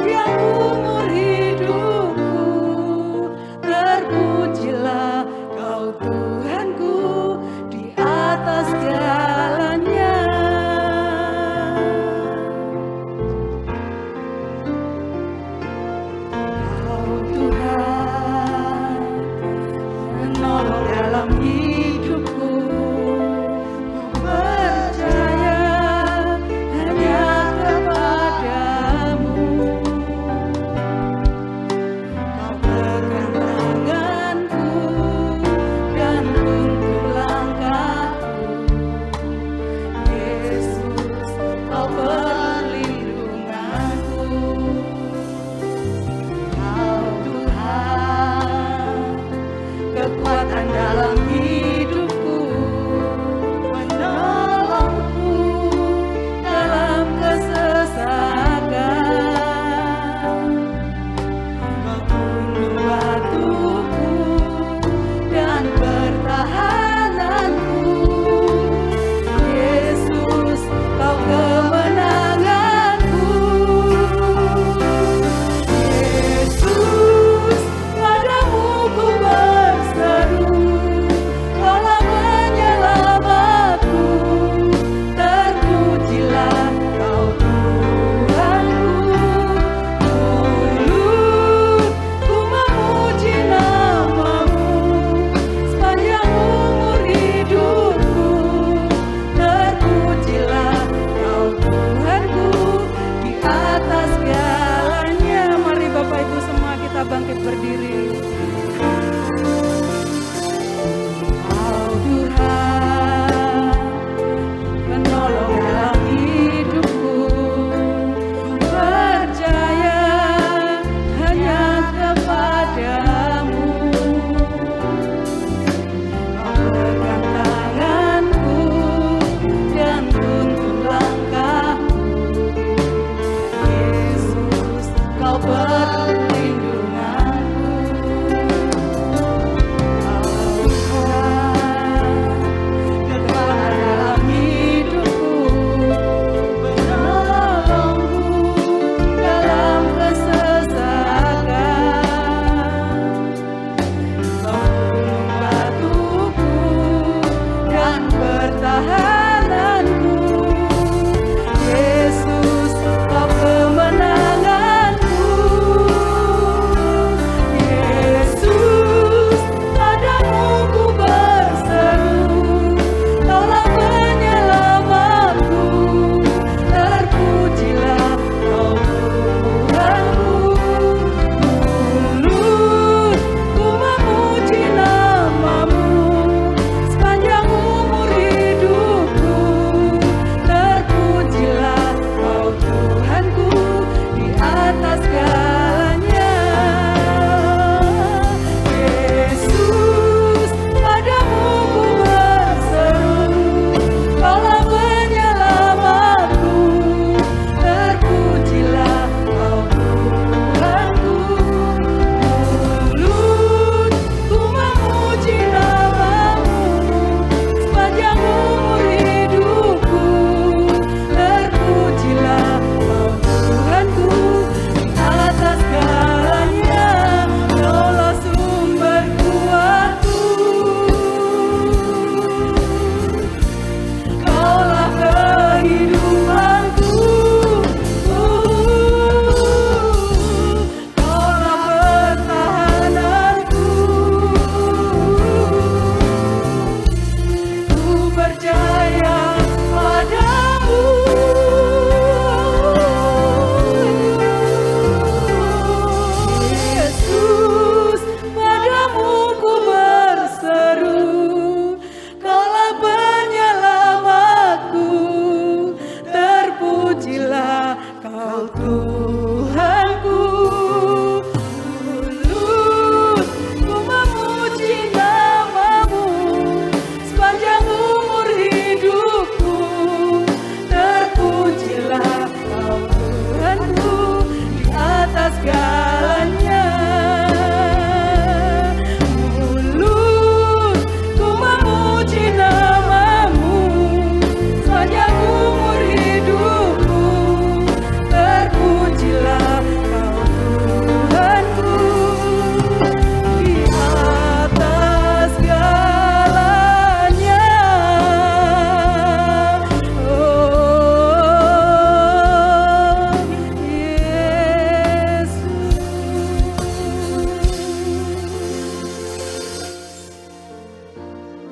sepanjang umur hidupku. Terpujilah Kau Tuhanku di atas segalanya. Kau Tuhan menolong dalam hidupku. Ku percaya hanya kepadamu.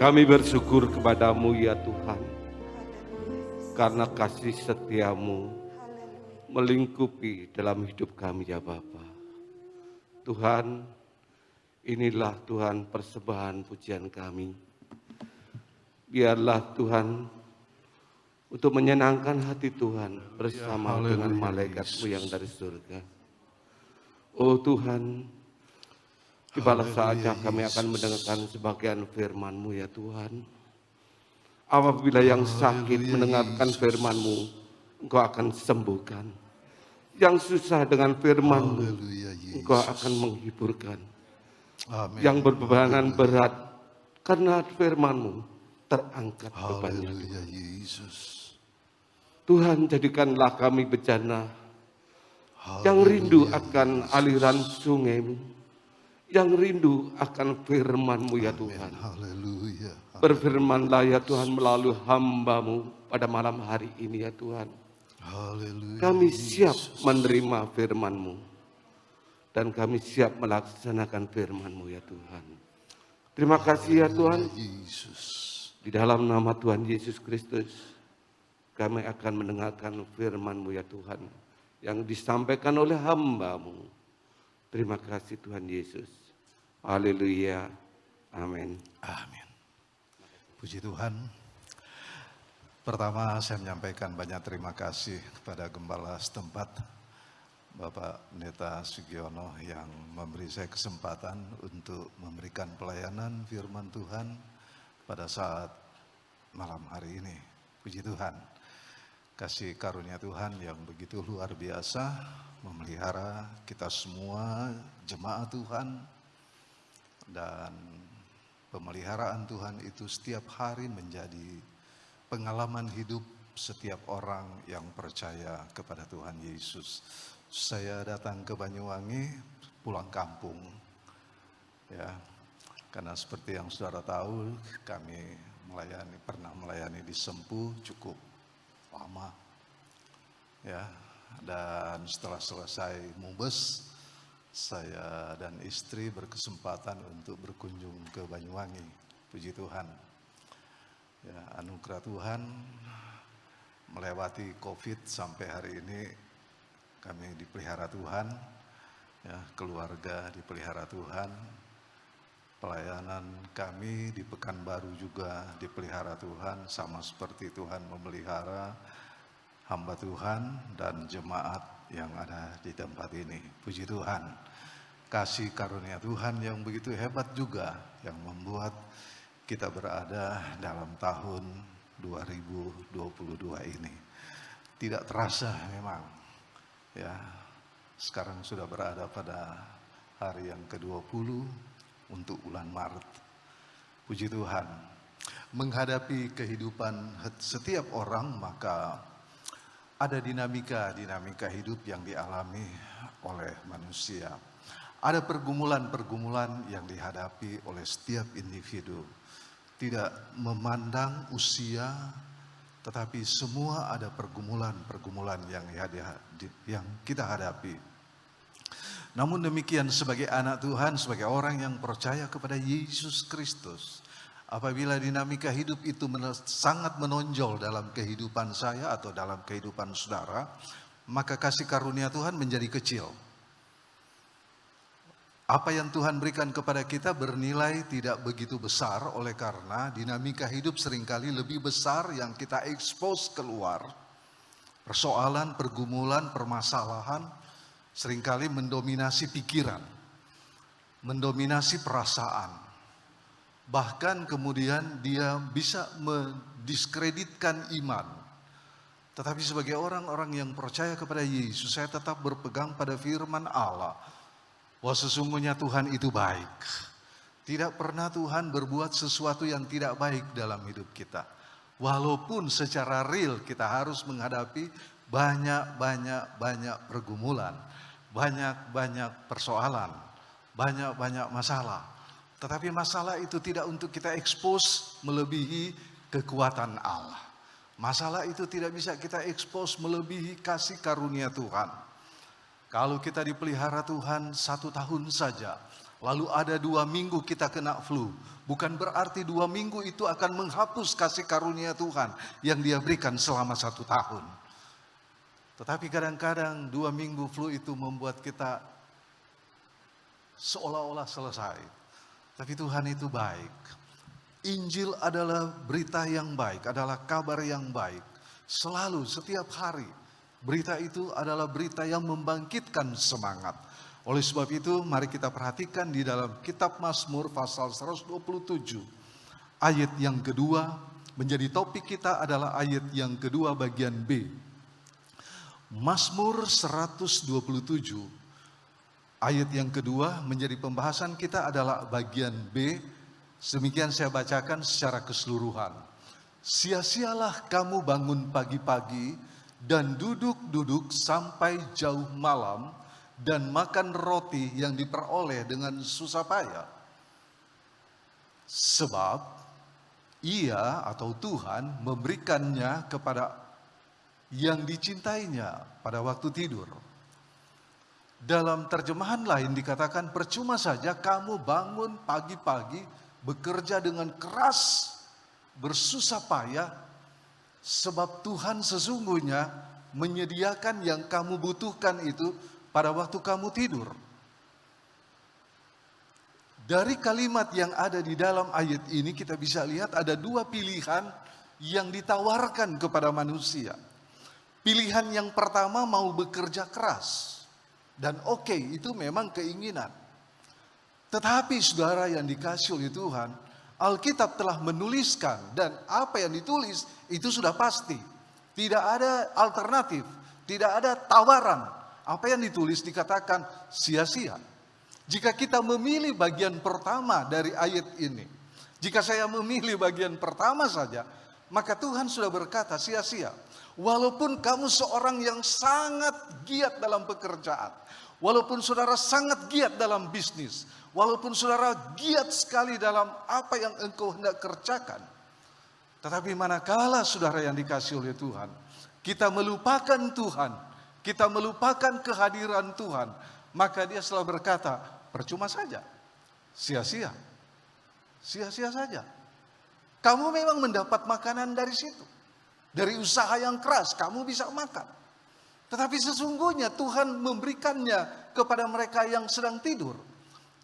Kami bersyukur kepadamu ya Tuhan, karena kasih setiamu melingkupi dalam hidup kami ya Bapa. Tuhan, inilah Tuhan persembahan pujian kami. Biarlah Tuhan untuk menyenangkan hati Tuhan bersama dengan malaikat-Mu yang dari surga. Oh Tuhan, tibalah saatnya kami akan mendengarkan sebagian firman-Mu ya Tuhan. Apabila yang sakit mendengarkan firman-Mu, Engkau akan sembuhkan. Yang susah dengan firman-Mu, Engkau akan menghiburkan. Yang berbebanan berat, karena firman-Mu terangkat bebannya. Tuhan, jadikanlah kami bejana yang rindu akan aliran sungai-Mu, yang rindu akan firman-Mu ya Tuhan. Berfirmanlah ya Tuhan melalui hamba-Mu pada malam hari ini ya Tuhan. Kami siap menerima firman-Mu dan kami siap melaksanakan firman-Mu ya Tuhan. Terima kasih ya Tuhan. Di dalam nama Tuhan Yesus Kristus kami akan mendengarkan firman-Mu ya Tuhan yang disampaikan oleh hamba-Mu. Terima kasih Tuhan Yesus. Haleluya. Amin. Amin. Puji Tuhan. Pertama saya menyampaikan banyak terima kasih kepada Gembala setempat Bapak Pendeta Sugiono yang memberi saya kesempatan untuk memberikan pelayanan firman Tuhan pada saat malam hari ini. Puji Tuhan. Kasih karunia Tuhan yang begitu luar biasa memelihara kita semua jemaat Tuhan, dan pemeliharaan Tuhan itu setiap hari menjadi pengalaman hidup setiap orang yang percaya kepada Tuhan Yesus. Saya datang ke Banyuwangi pulang kampung, ya, karena seperti yang saudara tahu kami pernah melayani di Sempu cukup lama, ya. Dan setelah selesai mubes, saya dan istri berkesempatan untuk berkunjung ke Banyuwangi. Puji Tuhan. Ya, anugerah Tuhan melewati COVID sampai hari ini kami dipelihara Tuhan. Ya, keluarga dipelihara Tuhan. Pelayanan kami di Pekanbaru juga dipelihara Tuhan, sama seperti Tuhan memelihara hamba Tuhan dan jemaat yang ada di tempat ini. Puji Tuhan. Kasih karunia Tuhan yang begitu hebat juga yang membuat kita berada dalam tahun 2022 ini. Tidak terasa memang, ya, sekarang sudah berada pada hari yang ke-20 untuk bulan Maret. Puji Tuhan. Menghadapi kehidupan setiap orang, maka ada dinamika hidup yang dialami oleh manusia. Ada pergumulan-pergumulan yang dihadapi oleh setiap individu. Tidak memandang usia, tetapi semua ada pergumulan-pergumulan yang kita hadapi. Namun demikian, sebagai anak Tuhan, sebagai orang yang percaya kepada Yesus Kristus, apabila dinamika hidup itu sangat menonjol dalam kehidupan saya atau dalam kehidupan saudara, maka kasih karunia Tuhan menjadi kecil. Apa yang Tuhan berikan kepada kita bernilai tidak begitu besar, oleh karena dinamika hidup seringkali lebih besar yang kita expose keluar. Persoalan, pergumulan, permasalahan seringkali mendominasi pikiran, mendominasi perasaan. Bahkan kemudian dia bisa mendiskreditkan iman. Tetapi sebagai orang-orang yang percaya kepada Yesus, saya tetap berpegang pada firman Allah, bahwa sesungguhnya Tuhan itu baik. Tidak pernah Tuhan berbuat sesuatu yang tidak baik dalam hidup kita. Walaupun secara real kita harus menghadapi banyak pergumulan, banyak persoalan, banyak masalah. Tetapi masalah itu tidak untuk kita expose melebihi kekuatan Allah. Masalah itu tidak bisa kita expose melebihi kasih karunia Tuhan. Kalau kita dipelihara Tuhan 1 tahun saja, Lalu ada 2 minggu kita kena flu. Bukan berarti 2 minggu itu akan menghapus kasih karunia Tuhan yang Dia berikan selama 1 tahun. Tetapi kadang-kadang 2 minggu flu itu membuat kita seolah-olah selesai. Tapi Tuhan itu baik. Injil adalah berita yang baik, adalah kabar yang baik. Selalu, setiap hari. Berita itu adalah berita yang membangkitkan semangat. Oleh sebab itu, mari kita perhatikan di dalam kitab Mazmur pasal 127. Ayat yang kedua, menjadi topik kita adalah ayat yang kedua bagian B. Mazmur 127, ayat yang kedua menjadi pembahasan kita adalah bagian B. Demikian saya bacakan secara keseluruhan. Sia-sialah kamu bangun pagi-pagi dan duduk-duduk sampai jauh malam dan makan roti yang diperoleh dengan susah payah. Sebab Ia atau Tuhan memberikannya kepada yang dicintainya pada waktu tidur. Dalam terjemahan lain dikatakan, percuma saja kamu bangun pagi-pagi, bekerja dengan keras, bersusah payah, sebab Tuhan sesungguhnya menyediakan yang kamu butuhkan itu pada waktu kamu tidur. Dari kalimat yang ada di dalam ayat ini kita bisa lihat ada 2 pilihan yang ditawarkan kepada manusia. Pilihan yang pertama mau bekerja keras. Dan oke, itu memang keinginan. Tetapi saudara yang dikasihi oleh Tuhan, Alkitab telah menuliskan dan apa yang ditulis itu sudah pasti. Tidak ada alternatif, tidak ada tawaran. Apa yang ditulis dikatakan sia-sia. Jika kita memilih bagian pertama dari ayat ini, jika saya memilih bagian pertama saja, maka Tuhan sudah berkata sia-sia. Walaupun kamu seorang yang sangat giat dalam pekerjaan, walaupun saudara sangat giat dalam bisnis, walaupun saudara giat sekali dalam apa yang engkau hendak kerjakan, tetapi manakala saudara yang dikasihi oleh Tuhan, kita melupakan Tuhan, kita melupakan kehadiran Tuhan, maka Dia selalu berkata, percuma saja, sia-sia, sia-sia saja. Kamu memang mendapat makanan dari situ, dari usaha yang keras, kamu bisa makan. Tetapi sesungguhnya Tuhan memberikannya kepada mereka yang sedang tidur.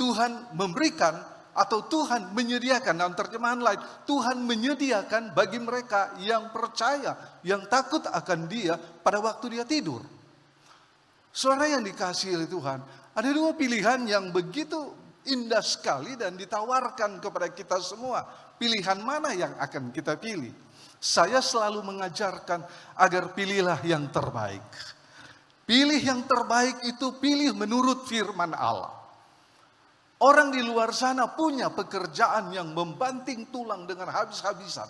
Tuhan memberikan atau Tuhan menyediakan, dalam terjemahan lain, Tuhan menyediakan bagi mereka yang percaya, yang takut akan Dia pada waktu dia tidur. Saudara yang dikasihi oleh Tuhan, ada 2 pilihan yang begitu indah sekali dan ditawarkan kepada kita semua. Pilihan mana yang akan kita pilih? Saya selalu mengajarkan agar pilihlah yang terbaik. Pilih yang terbaik itu pilih menurut firman Allah. Orang di luar sana punya pekerjaan yang membanting tulang dengan habis-habisan.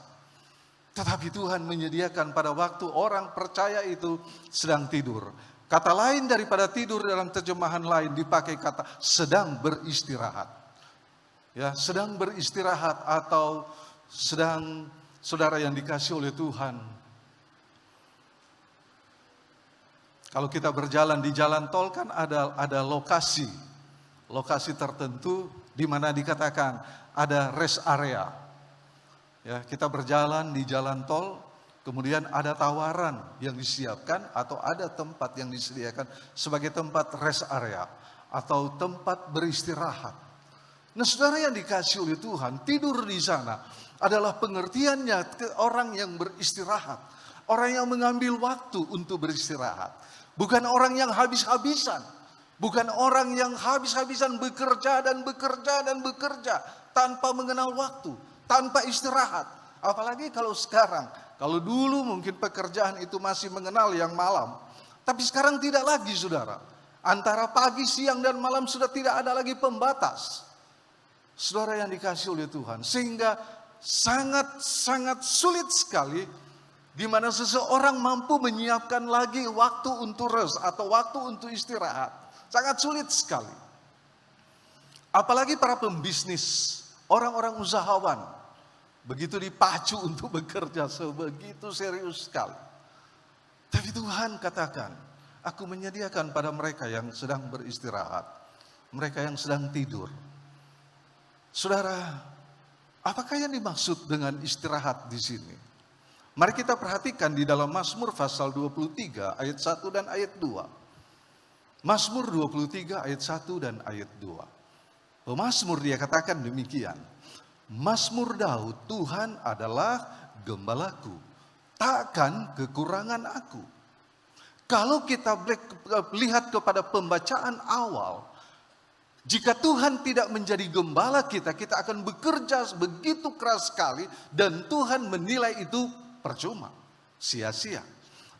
Tetapi Tuhan menyediakan pada waktu orang percaya itu sedang tidur. Kata lain daripada tidur dalam terjemahan lain dipakai kata sedang beristirahat. Ya, sedang beristirahat atau sedang, saudara yang dikasihi oleh Tuhan. Kalau kita berjalan di jalan tol kan ada lokasi tertentu di mana dikatakan ada rest area. Ya, kita berjalan di jalan tol, kemudian ada tawaran yang disiapkan atau ada tempat yang disediakan sebagai tempat rest area atau tempat beristirahat. Nah, saudara yang dikasihi oleh Tuhan, tidur di sana adalah pengertiannya orang yang beristirahat, orang yang mengambil waktu untuk beristirahat, bukan orang yang habis-habisan, bukan orang yang habis-habisan bekerja dan bekerja dan bekerja tanpa mengenal waktu, tanpa istirahat. Apalagi kalau sekarang. Kalau dulu mungkin pekerjaan itu masih mengenal yang malam. Tapi sekarang tidak lagi, saudara. Antara pagi, siang, dan malam sudah tidak ada lagi pembatas. Saudara yang dikasihi oleh Tuhan. Sehingga sangat-sangat sulit sekali di mana seseorang mampu menyiapkan lagi waktu untuk rest atau waktu untuk istirahat. Sangat sulit sekali. Apalagi para pembisnis, orang-orang usahawan. Begitu dipacu untuk bekerja sebegitu serius sekali. Tapi Tuhan katakan, aku menyediakan pada mereka yang sedang beristirahat, mereka yang sedang tidur. Saudara, apakah yang dimaksud dengan istirahat di sini? Mari kita perhatikan di dalam Mazmur pasal 23 ayat 1 dan ayat 2. Mazmur 23 ayat 1 dan ayat 2. Pemazmur dia katakan demikian. Mazmur Daud, Tuhan adalah gembalaku, takkan kekurangan aku. Kalau kita lihat kepada pembacaan awal, jika Tuhan tidak menjadi gembala kita, kita akan bekerja begitu keras sekali dan Tuhan menilai itu percuma, sia-sia.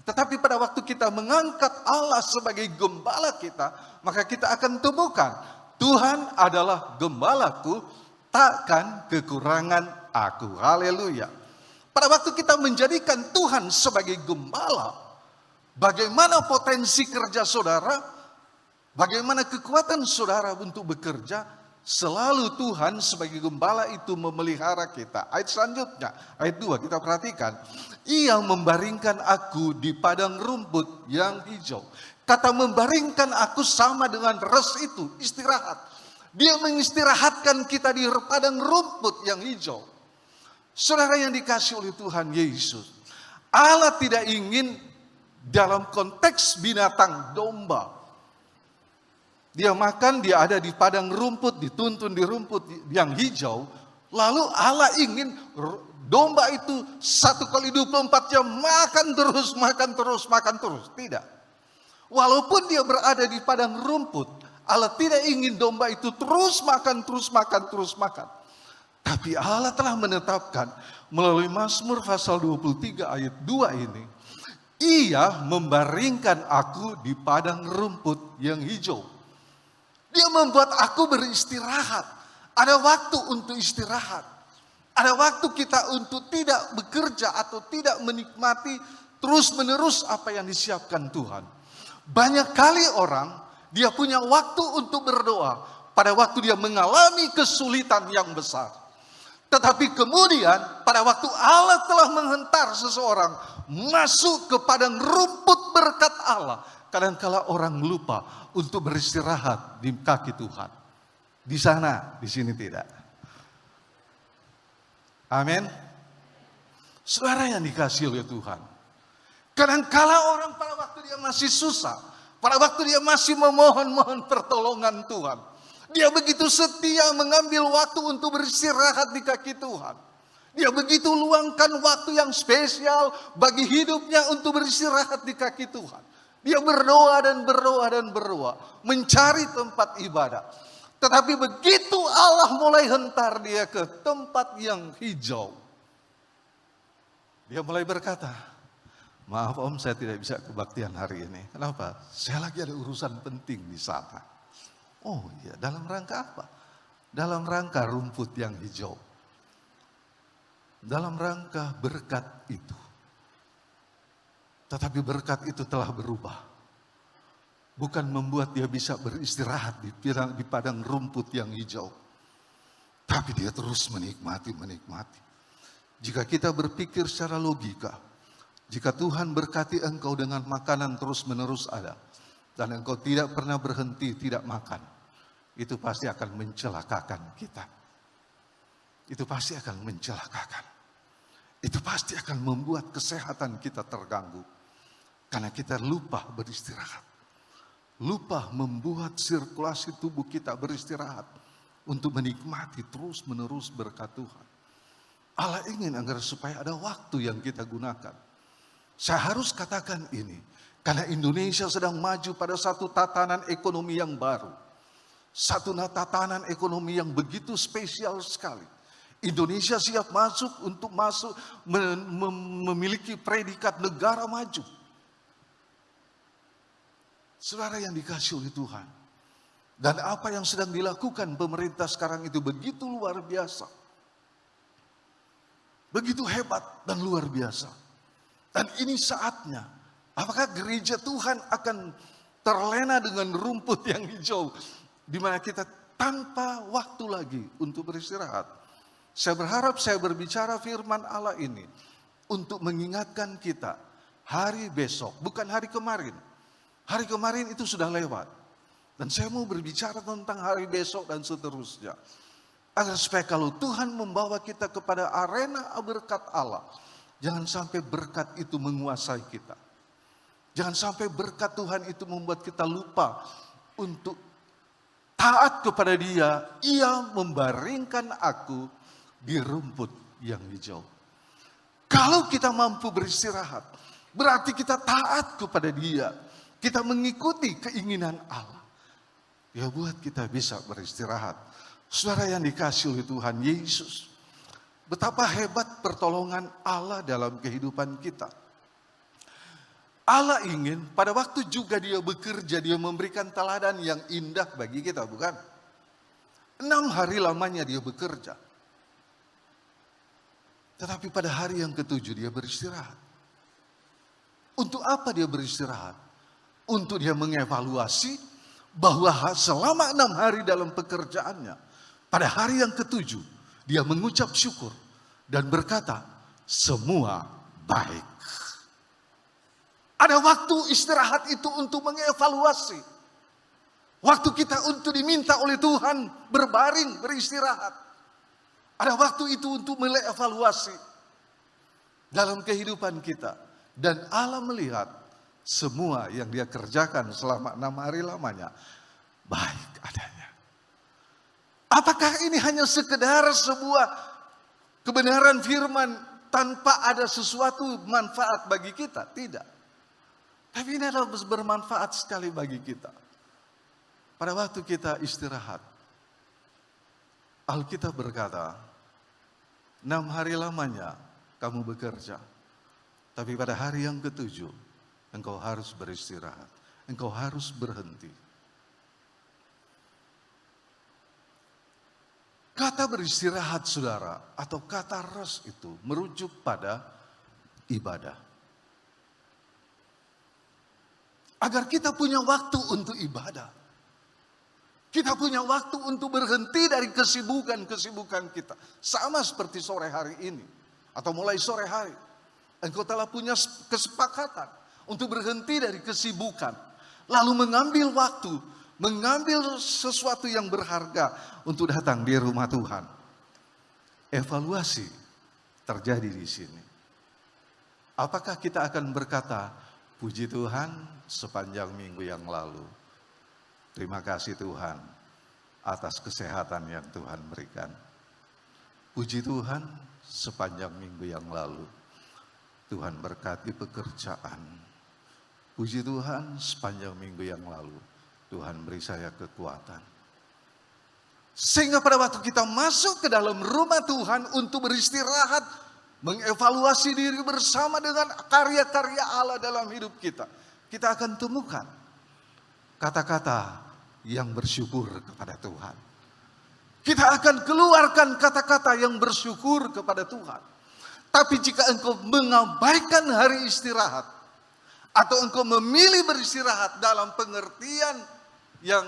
Tetapi pada waktu kita mengangkat Allah sebagai gembala kita, maka kita akan temukan Tuhan adalah gembalaku, takkan kekurangan aku. Haleluya. Pada waktu kita menjadikan Tuhan sebagai gembala, bagaimana potensi kerja saudara, bagaimana kekuatan saudara untuk bekerja, selalu Tuhan sebagai gembala itu memelihara kita. Ayat selanjutnya, ayat 2 kita perhatikan. Ia membaringkan aku di padang rumput yang hijau. Kata membaringkan aku sama dengan rest itu, istirahat. Dia mengistirahatkan kita di padang rumput yang hijau. Saudara yang dikasih oleh Tuhan Yesus, Allah tidak ingin dalam konteks binatang domba. Dia makan, dia ada di padang rumput, dituntun di rumput yang hijau. Lalu Allah ingin domba itu 1x24 jam makan terus, makan terus, makan terus. Tidak. Walaupun dia berada di padang rumput, Allah tidak ingin domba itu terus makan, terus makan, terus makan. Tapi Allah telah menetapkan melalui Mazmur pasal 23 ayat 2 ini. Ia membaringkan aku di padang rumput yang hijau. Dia membuat aku beristirahat. Ada waktu untuk istirahat. Ada waktu kita untuk tidak bekerja atau tidak menikmati terus-menerus apa yang disiapkan Tuhan. Banyak kali orang, dia punya waktu untuk berdoa pada waktu dia mengalami kesulitan yang besar. Tetapi kemudian pada waktu Allah telah menghentar seseorang masuk ke padang rumput berkat Allah, kadangkala orang lupa untuk beristirahat di kaki Tuhan. Di sana, di sini tidak. Amin. Saudara yang dikasihi oleh Tuhan, kadangkala orang pada waktu dia masih susah, pada waktu dia masih memohon-mohon pertolongan Tuhan, dia begitu setia mengambil waktu untuk beristirahat di kaki Tuhan. Dia begitu luangkan waktu yang spesial bagi hidupnya untuk beristirahat di kaki Tuhan. Dia berdoa dan berdoa dan berdoa, mencari tempat ibadah. Tetapi begitu Allah mulai hentar dia ke tempat yang hijau, dia mulai berkata, maaf om, saya tidak bisa kebaktian hari ini. Kenapa? Saya lagi ada urusan penting di sana. Oh iya, dalam rangka apa? Dalam rangka rumput yang hijau. Dalam rangka berkat itu. Tetapi berkat itu telah berubah. Bukan membuat dia bisa beristirahat di padang rumput yang hijau. Tapi dia terus menikmati. Jika kita berpikir secara logika, jika Tuhan berkati engkau dengan makanan terus-menerus ada, dan engkau tidak pernah berhenti tidak makan, itu pasti akan mencelakakan kita. Itu pasti akan mencelakakan. Itu pasti akan membuat kesehatan kita terganggu. Karena kita lupa beristirahat. Lupa membuat sirkulasi tubuh kita beristirahat. Untuk menikmati terus-menerus berkat Tuhan. Allah ingin agar supaya ada waktu yang kita gunakan. Saya harus katakan ini. Karena Indonesia sedang maju pada satu tatanan ekonomi yang baru. Satu tatanan ekonomi yang begitu spesial sekali. Indonesia siap untuk memiliki predikat negara maju. Saudara yang dikasihi oleh Tuhan. Dan apa yang sedang dilakukan pemerintah sekarang itu begitu luar biasa. Begitu hebat dan luar biasa. Dan ini saatnya. Apakah gereja Tuhan akan terlena dengan rumput yang hijau. Di mana kita tanpa waktu lagi untuk beristirahat. Saya berharap saya berbicara firman Allah ini. Untuk mengingatkan kita. Hari besok, bukan hari kemarin. Hari kemarin itu sudah lewat. Dan saya mau berbicara tentang hari besok dan seterusnya. Agar supaya kalau Tuhan membawa kita kepada arena berkat Allah, jangan sampai berkat itu menguasai kita. Jangan sampai berkat Tuhan itu membuat kita lupa untuk taat kepada Dia. Ia membaringkan aku di rumput yang hijau. Kalau kita mampu beristirahat, berarti kita taat kepada Dia. Kita mengikuti keinginan Allah. Ya buat kita bisa beristirahat. Saudara yang dikasihi oleh Tuhan Yesus, betapa hebat pertolongan Allah dalam kehidupan kita. Allah ingin pada waktu juga Dia bekerja, Dia memberikan teladan yang indah bagi kita, bukan? 6 hari lamanya Dia bekerja. Tetapi pada hari yang ke-7 Dia beristirahat. Untuk apa Dia beristirahat? Untuk Dia mengevaluasi bahwa selama 6 hari dalam pekerjaannya, pada hari yang ke-7 Dia mengucap syukur dan berkata, semua baik. Ada waktu istirahat itu untuk mengevaluasi. Waktu kita untuk diminta oleh Tuhan berbaring, beristirahat. Ada waktu itu untuk mengevaluasi dalam kehidupan kita. Dan Allah melihat semua yang Dia kerjakan selama 6 hari lamanya baik adanya. Apakah ini hanya sekedar sebuah kebenaran firman tanpa ada sesuatu manfaat bagi kita? Tidak. Tapi ini adalah bermanfaat sekali bagi kita. Pada waktu kita istirahat, Alkitab berkata, 6 hari lamanya kamu bekerja. Tapi pada hari yang ke-7, engkau harus beristirahat. Engkau harus berhenti. Kata beristirahat saudara atau kata rest itu merujuk pada ibadah. Agar kita punya waktu untuk ibadah. Kita punya waktu untuk berhenti dari kesibukan-kesibukan kita. Sama seperti sore hari ini. Atau mulai sore hari. Engkau telah punya kesepakatan untuk berhenti dari kesibukan. Lalu mengambil waktu, mengambil sesuatu yang berharga untuk datang di rumah Tuhan. Evaluasi terjadi di sini. Apakah kita akan berkata, puji Tuhan sepanjang minggu yang lalu. Terima kasih Tuhan atas kesehatan yang Tuhan berikan. Puji Tuhan sepanjang minggu yang lalu. Tuhan berkati pekerjaan. Puji Tuhan sepanjang minggu yang lalu. Tuhan beri saya kekuatan. Sehingga pada waktu kita masuk ke dalam rumah Tuhan untuk beristirahat, mengevaluasi diri bersama dengan karya-karya Allah dalam hidup kita, kita akan temukan kata-kata yang bersyukur kepada Tuhan. Kita akan keluarkan kata-kata yang bersyukur kepada Tuhan. Tapi jika engkau mengabaikan hari istirahat, atau engkau memilih beristirahat dalam pengertian yang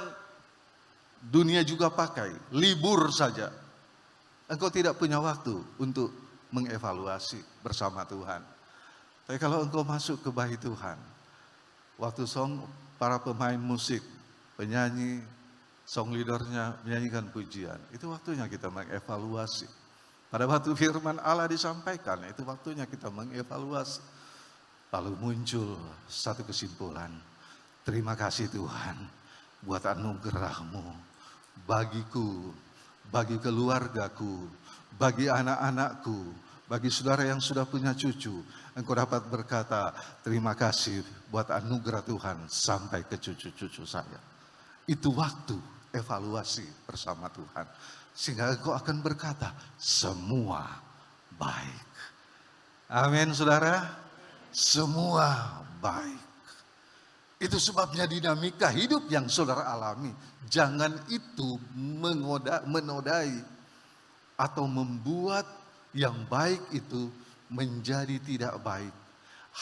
dunia juga pakai, libur saja, engkau tidak punya waktu untuk mengevaluasi bersama Tuhan. Tapi kalau engkau masuk ke bait Tuhan, waktu para pemain musik, penyanyi, song leadernya menyanyikan pujian, itu waktunya kita mengevaluasi. Pada waktu firman Allah disampaikan, itu waktunya kita mengevaluasi. Lalu muncul satu kesimpulan, terima kasih Tuhan buat anugerah-Mu bagiku, bagi keluargaku, bagi anak-anakku, bagi saudara yang sudah punya cucu. Engkau dapat berkata, terima kasih buat anugerah Tuhan sampai ke cucu-cucu saya. Itu waktu evaluasi bersama Tuhan. Sehingga engkau akan berkata, semua baik. Amin saudara. Semua baik. Itu sebabnya dinamika hidup yang saudara alami. Jangan itu menodai atau membuat yang baik itu menjadi tidak baik.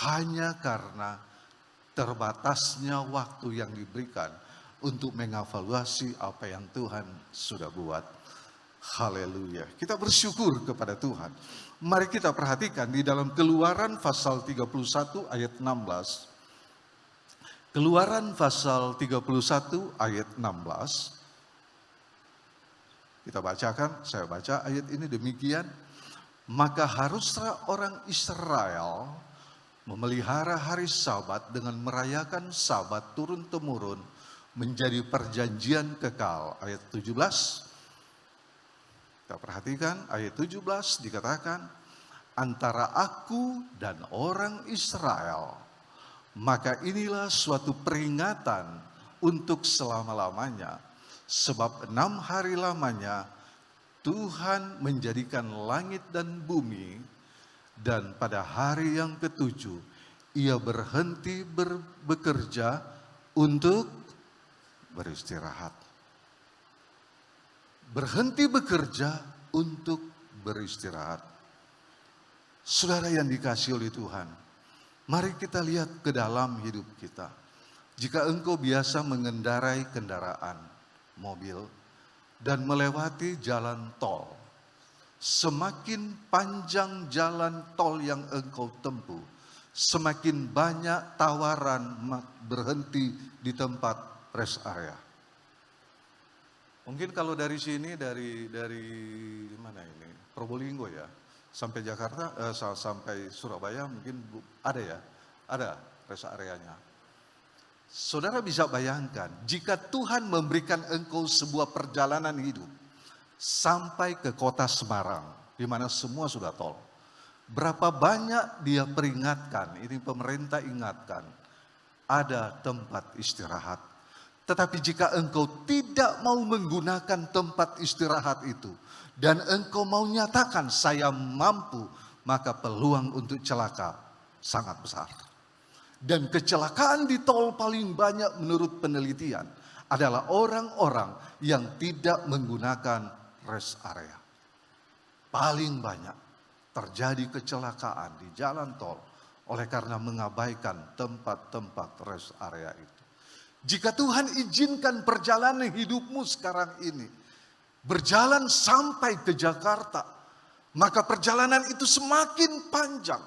Hanya karena terbatasnya waktu yang diberikan untuk mengevaluasi apa yang Tuhan sudah buat. Haleluya. Kita bersyukur kepada Tuhan. Mari kita perhatikan di dalam Keluaran pasal 31 ayat 16. Keluaran pasal 31 ayat 16. Kita bacakan, saya baca ayat ini demikian. Maka haruslah orang Israel memelihara hari Sabat dengan merayakan Sabat turun-temurun menjadi perjanjian kekal. Ayat 17, kita perhatikan ayat 17 dikatakan, antara aku dan orang Israel, maka inilah suatu peringatan untuk selama-lamanya. Sebab 6 hari lamanya Tuhan menjadikan langit dan bumi, dan pada hari yang ke-7 ia berhenti bekerja untuk beristirahat. Berhenti bekerja untuk beristirahat. Saudara yang dikasihi oleh Tuhan, mari kita lihat ke dalam hidup kita. Jika engkau biasa mengendarai kendaraan, mobil, dan melewati jalan tol, semakin panjang jalan tol yang engkau tempuh, semakin banyak tawaran berhenti di tempat rest area. Mungkin kalau dari sini, dari mana ini, Probolinggo ya, sampai Jakarta, sampai Surabaya mungkin ada rest areanya. Saudara bisa bayangkan, jika Tuhan memberikan engkau sebuah perjalanan hidup sampai ke kota Semarang, di mana semua sudah tol. Berapa banyak dia peringatkan, ini pemerintah ingatkan, ada tempat istirahat. Tetapi jika engkau tidak mau menggunakan tempat istirahat itu, dan engkau mau nyatakan saya mampu, maka peluang untuk celaka sangat besar. Dan kecelakaan di tol paling banyak menurut penelitian adalah orang-orang yang tidak menggunakan rest area. Paling banyak terjadi kecelakaan di jalan tol oleh karena mengabaikan tempat-tempat rest area itu. Jika Tuhan izinkan perjalanan hidupmu sekarang ini berjalan sampai ke Jakarta, maka perjalanan itu semakin panjang.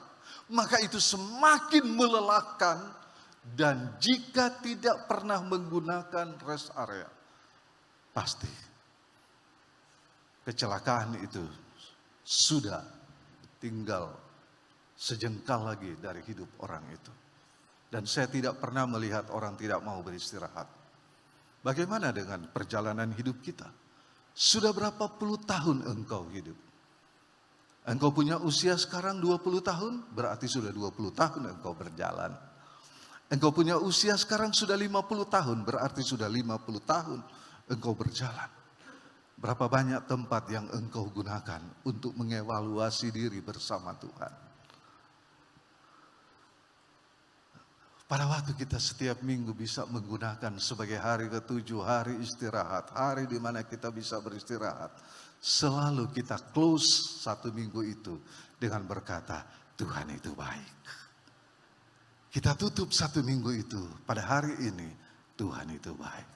Maka itu semakin melelahkan, dan jika tidak pernah menggunakan rest area, pasti kecelakaan itu sudah tinggal sejengkal lagi dari hidup orang itu. Dan saya tidak pernah melihat orang tidak mau beristirahat. Bagaimana dengan perjalanan hidup kita? Sudah berapa puluh tahun engkau hidup? Engkau punya usia sekarang 20 tahun, berarti sudah 20 tahun engkau berjalan. Engkau punya usia sekarang sudah 50 tahun, berarti sudah 50 tahun engkau berjalan. Berapa banyak tempat yang engkau gunakan untuk mengevaluasi diri bersama Tuhan. Pada waktu kita setiap minggu bisa menggunakan sebagai hari ke-7, hari istirahat, hari di mana kita bisa beristirahat. Selalu kita close satu minggu itu dengan berkata, Tuhan itu baik. Kita tutup satu minggu itu pada hari ini, Tuhan itu baik.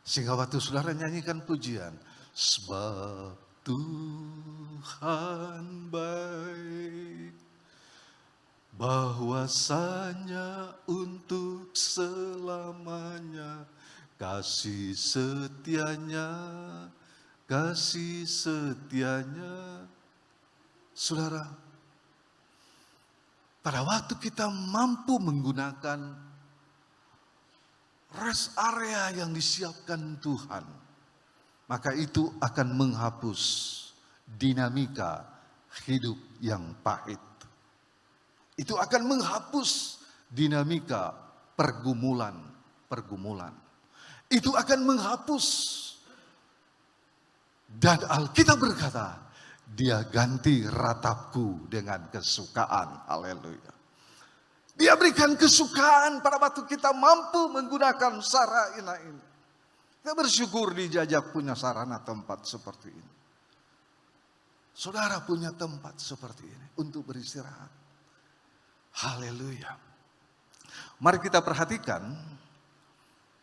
Sehingga waktu saudara nyanyikan pujian, sebab Tuhan baik, bahwasanya untuk selamanya kasih setianya. Kasih setianya. Saudara, pada waktu kita mampu menggunakan rest area yang disiapkan Tuhan, maka itu akan menghapus dinamika hidup yang pahit. Itu akan menghapus dinamika pergumulan. Itu akan menghapus. Dan Alkitab berkata, dia ganti ratapku dengan kesukaan. Haleluya. Dia berikan kesukaan pada waktu kita mampu menggunakan sarana ini. Kita bersyukur dijajak punya sarana tempat seperti ini. Saudara punya tempat seperti ini untuk beristirahat. Haleluya. Mari kita perhatikan.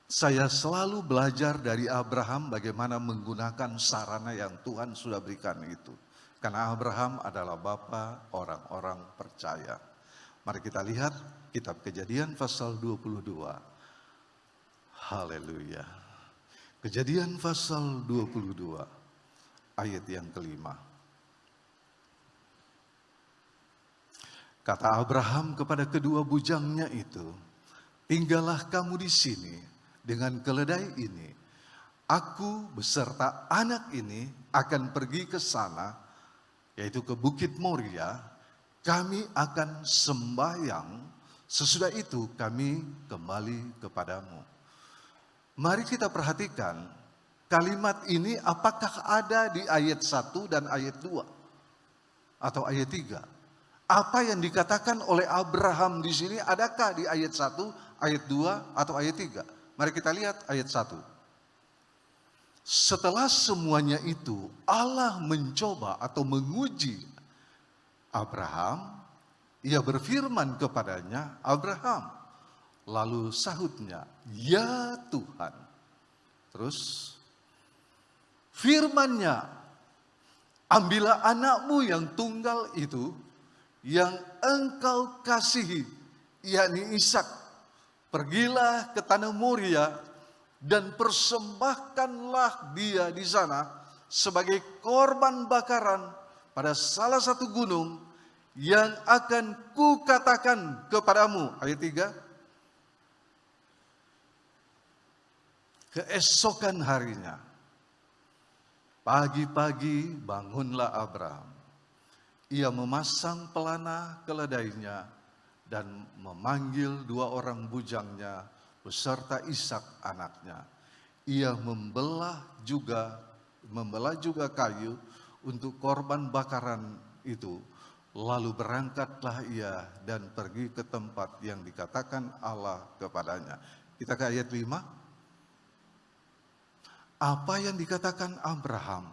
Saya selalu belajar dari Abraham bagaimana menggunakan sarana yang Tuhan sudah berikan itu. Karena Abraham adalah bapa orang-orang percaya. Mari kita lihat kitab Kejadian pasal 22. Haleluya. Kejadian pasal 22. ayat yang kelima. Kata Abraham kepada kedua bujangnya itu, tinggallah kamu di sini dengan keledai ini. Aku beserta anak ini akan pergi ke sana, yaitu ke Bukit Moria. Kami akan sembahyang, sesudah itu kami kembali kepadamu. Mari kita perhatikan kalimat ini apakah ada di ayat 1 dan ayat 2 atau ayat 3. Apa yang dikatakan oleh Abraham di sini adakah di ayat 1, ayat 2 atau ayat 3? Mari kita lihat ayat 1. Setelah semuanya itu Allah mencoba atau menguji Abraham, ia berfirman kepadanya, Abraham. Lalu sahutnya, ya Tuhan. Terus firman-Nya, ambillah anakmu yang tunggal itu, yang engkau kasihi, yakni Ishak. Pergilah ke tanah Moria dan persembahkanlah dia di sana sebagai korban bakaran pada salah satu gunung yang akan kukatakan kepadamu. Ayat 3. Keesokan harinya, pagi-pagi bangunlah Abraham. Ia memasang pelana keledainya dan memanggil 2 orang bujangnya beserta Ishak anaknya. Ia membelah juga kayu untuk korban bakaran itu. Lalu berangkatlah ia dan pergi ke tempat yang dikatakan Allah kepadanya. Kita ke ayat 5. Apa yang dikatakan Abraham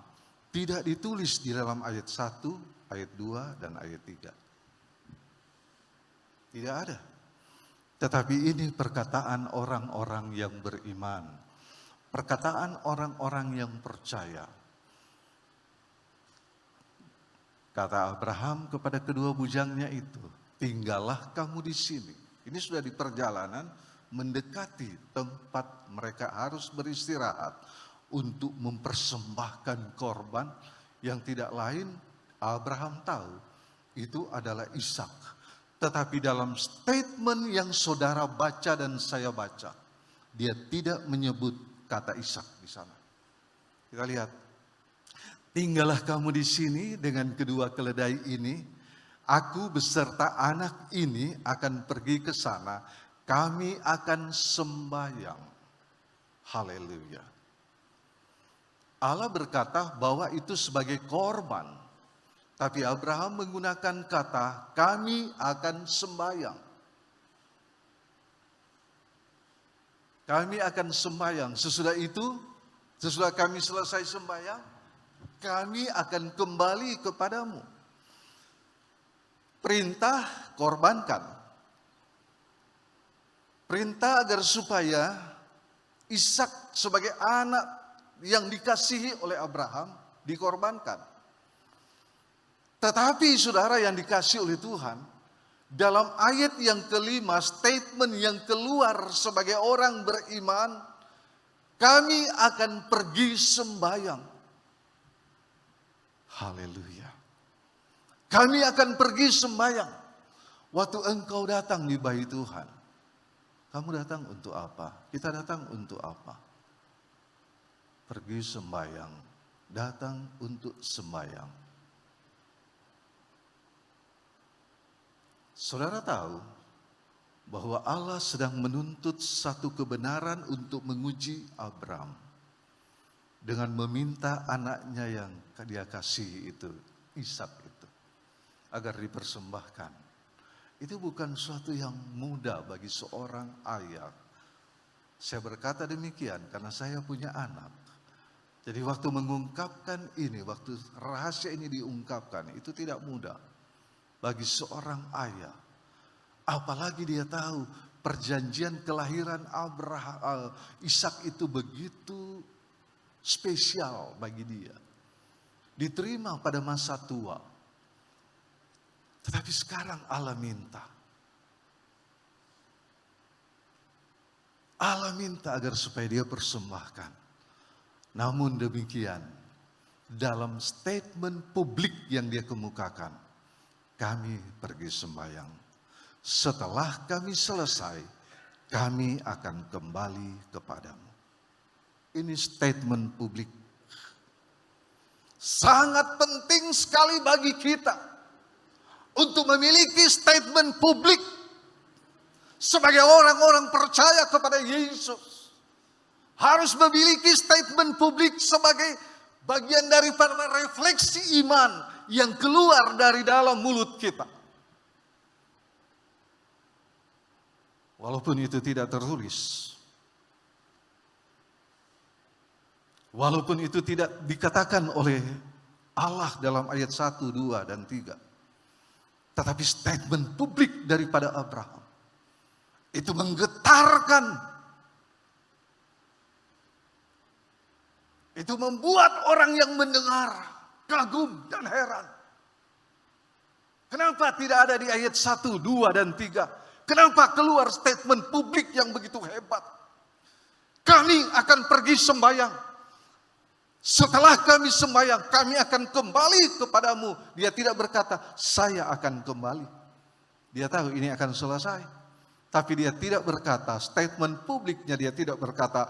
tidak ditulis di dalam ayat 1, ayat 2 dan ayat 3. Tidak ada. Tetapi ini perkataan orang-orang yang beriman. Perkataan orang-orang yang percaya. Kata Abraham kepada kedua bujangnya itu, tinggallah kamu di sini. Ini sudah di perjalanan mendekati tempat mereka harus beristirahat untuk mempersembahkan korban yang tidak lain. Abraham tahu itu adalah Ishak. Tetapi dalam statement yang saudara baca dan saya baca, dia tidak menyebut kata Ishak di sana. Kita lihat. Tinggallah kamu di sini dengan kedua keledai ini. Aku beserta anak ini akan pergi ke sana. Kami akan sembahyang. Haleluya. Allah berkata bahwa itu sebagai korban. Tapi Abraham menggunakan kata, kami akan sembahyang. Kami akan sembahyang. Sesudah itu, sesudah kami selesai sembahyang, kami akan kembali kepadamu. Perintah, korbankan. Perintah agar supaya Ishak sebagai anak yang dikasihi oleh Abraham dikorbankan. Tetapi saudara yang dikasihi oleh Tuhan, dalam ayat yang kelima, statement yang keluar sebagai orang beriman, kami akan pergi sembahyang. Haleluya. Kami akan pergi sembahyang. Waktu engkau datang di bait Tuhan, kamu datang untuk apa? Kita datang untuk apa? Pergi sembahyang. Datang untuk sembahyang. Saudara tahu bahwa Allah sedang menuntut satu kebenaran untuk menguji Abraham dengan meminta anaknya yang dia kasih itu, Ishak itu, agar dipersembahkan. Itu bukan suatu yang mudah bagi seorang ayah. Saya berkata demikian karena saya punya anak. Jadi waktu mengungkapkan ini, waktu rahasia ini diungkapkan, itu tidak mudah bagi seorang ayah. Apalagi dia tahu perjanjian kelahiran Abraham, Ishak itu begitu spesial bagi dia. Diterima pada masa tua. Tetapi sekarang Allah minta. Allah minta agar supaya dia persembahkan. Namun demikian, dalam statement publik yang dia kemukakan, kami pergi sembahyang. Setelah kami selesai, kami akan kembali kepadamu. Ini statement publik. Sangat penting sekali bagi kita untuk memiliki statement publik sebagai orang-orang percaya kepada Yesus. Harus memiliki statement publik sebagai bagian daripada refleksi iman yang keluar dari dalam mulut kita. Walaupun itu tidak tertulis. Walaupun itu tidak dikatakan oleh Allah dalam ayat 1, 2, dan 3. Tetapi statement publik daripada Abraham itu menggetarkan. Itu membuat orang yang mendengar kagum dan heran. Kenapa tidak ada di ayat 1, 2, dan 3? Kenapa keluar statement publik yang begitu hebat? Kami akan pergi sembahyang. Setelah kami sembahyang, kami akan kembali kepadamu. Dia tidak berkata, saya akan kembali. Dia tahu ini akan selesai. Tapi dia tidak berkata, statement publiknya dia tidak berkata,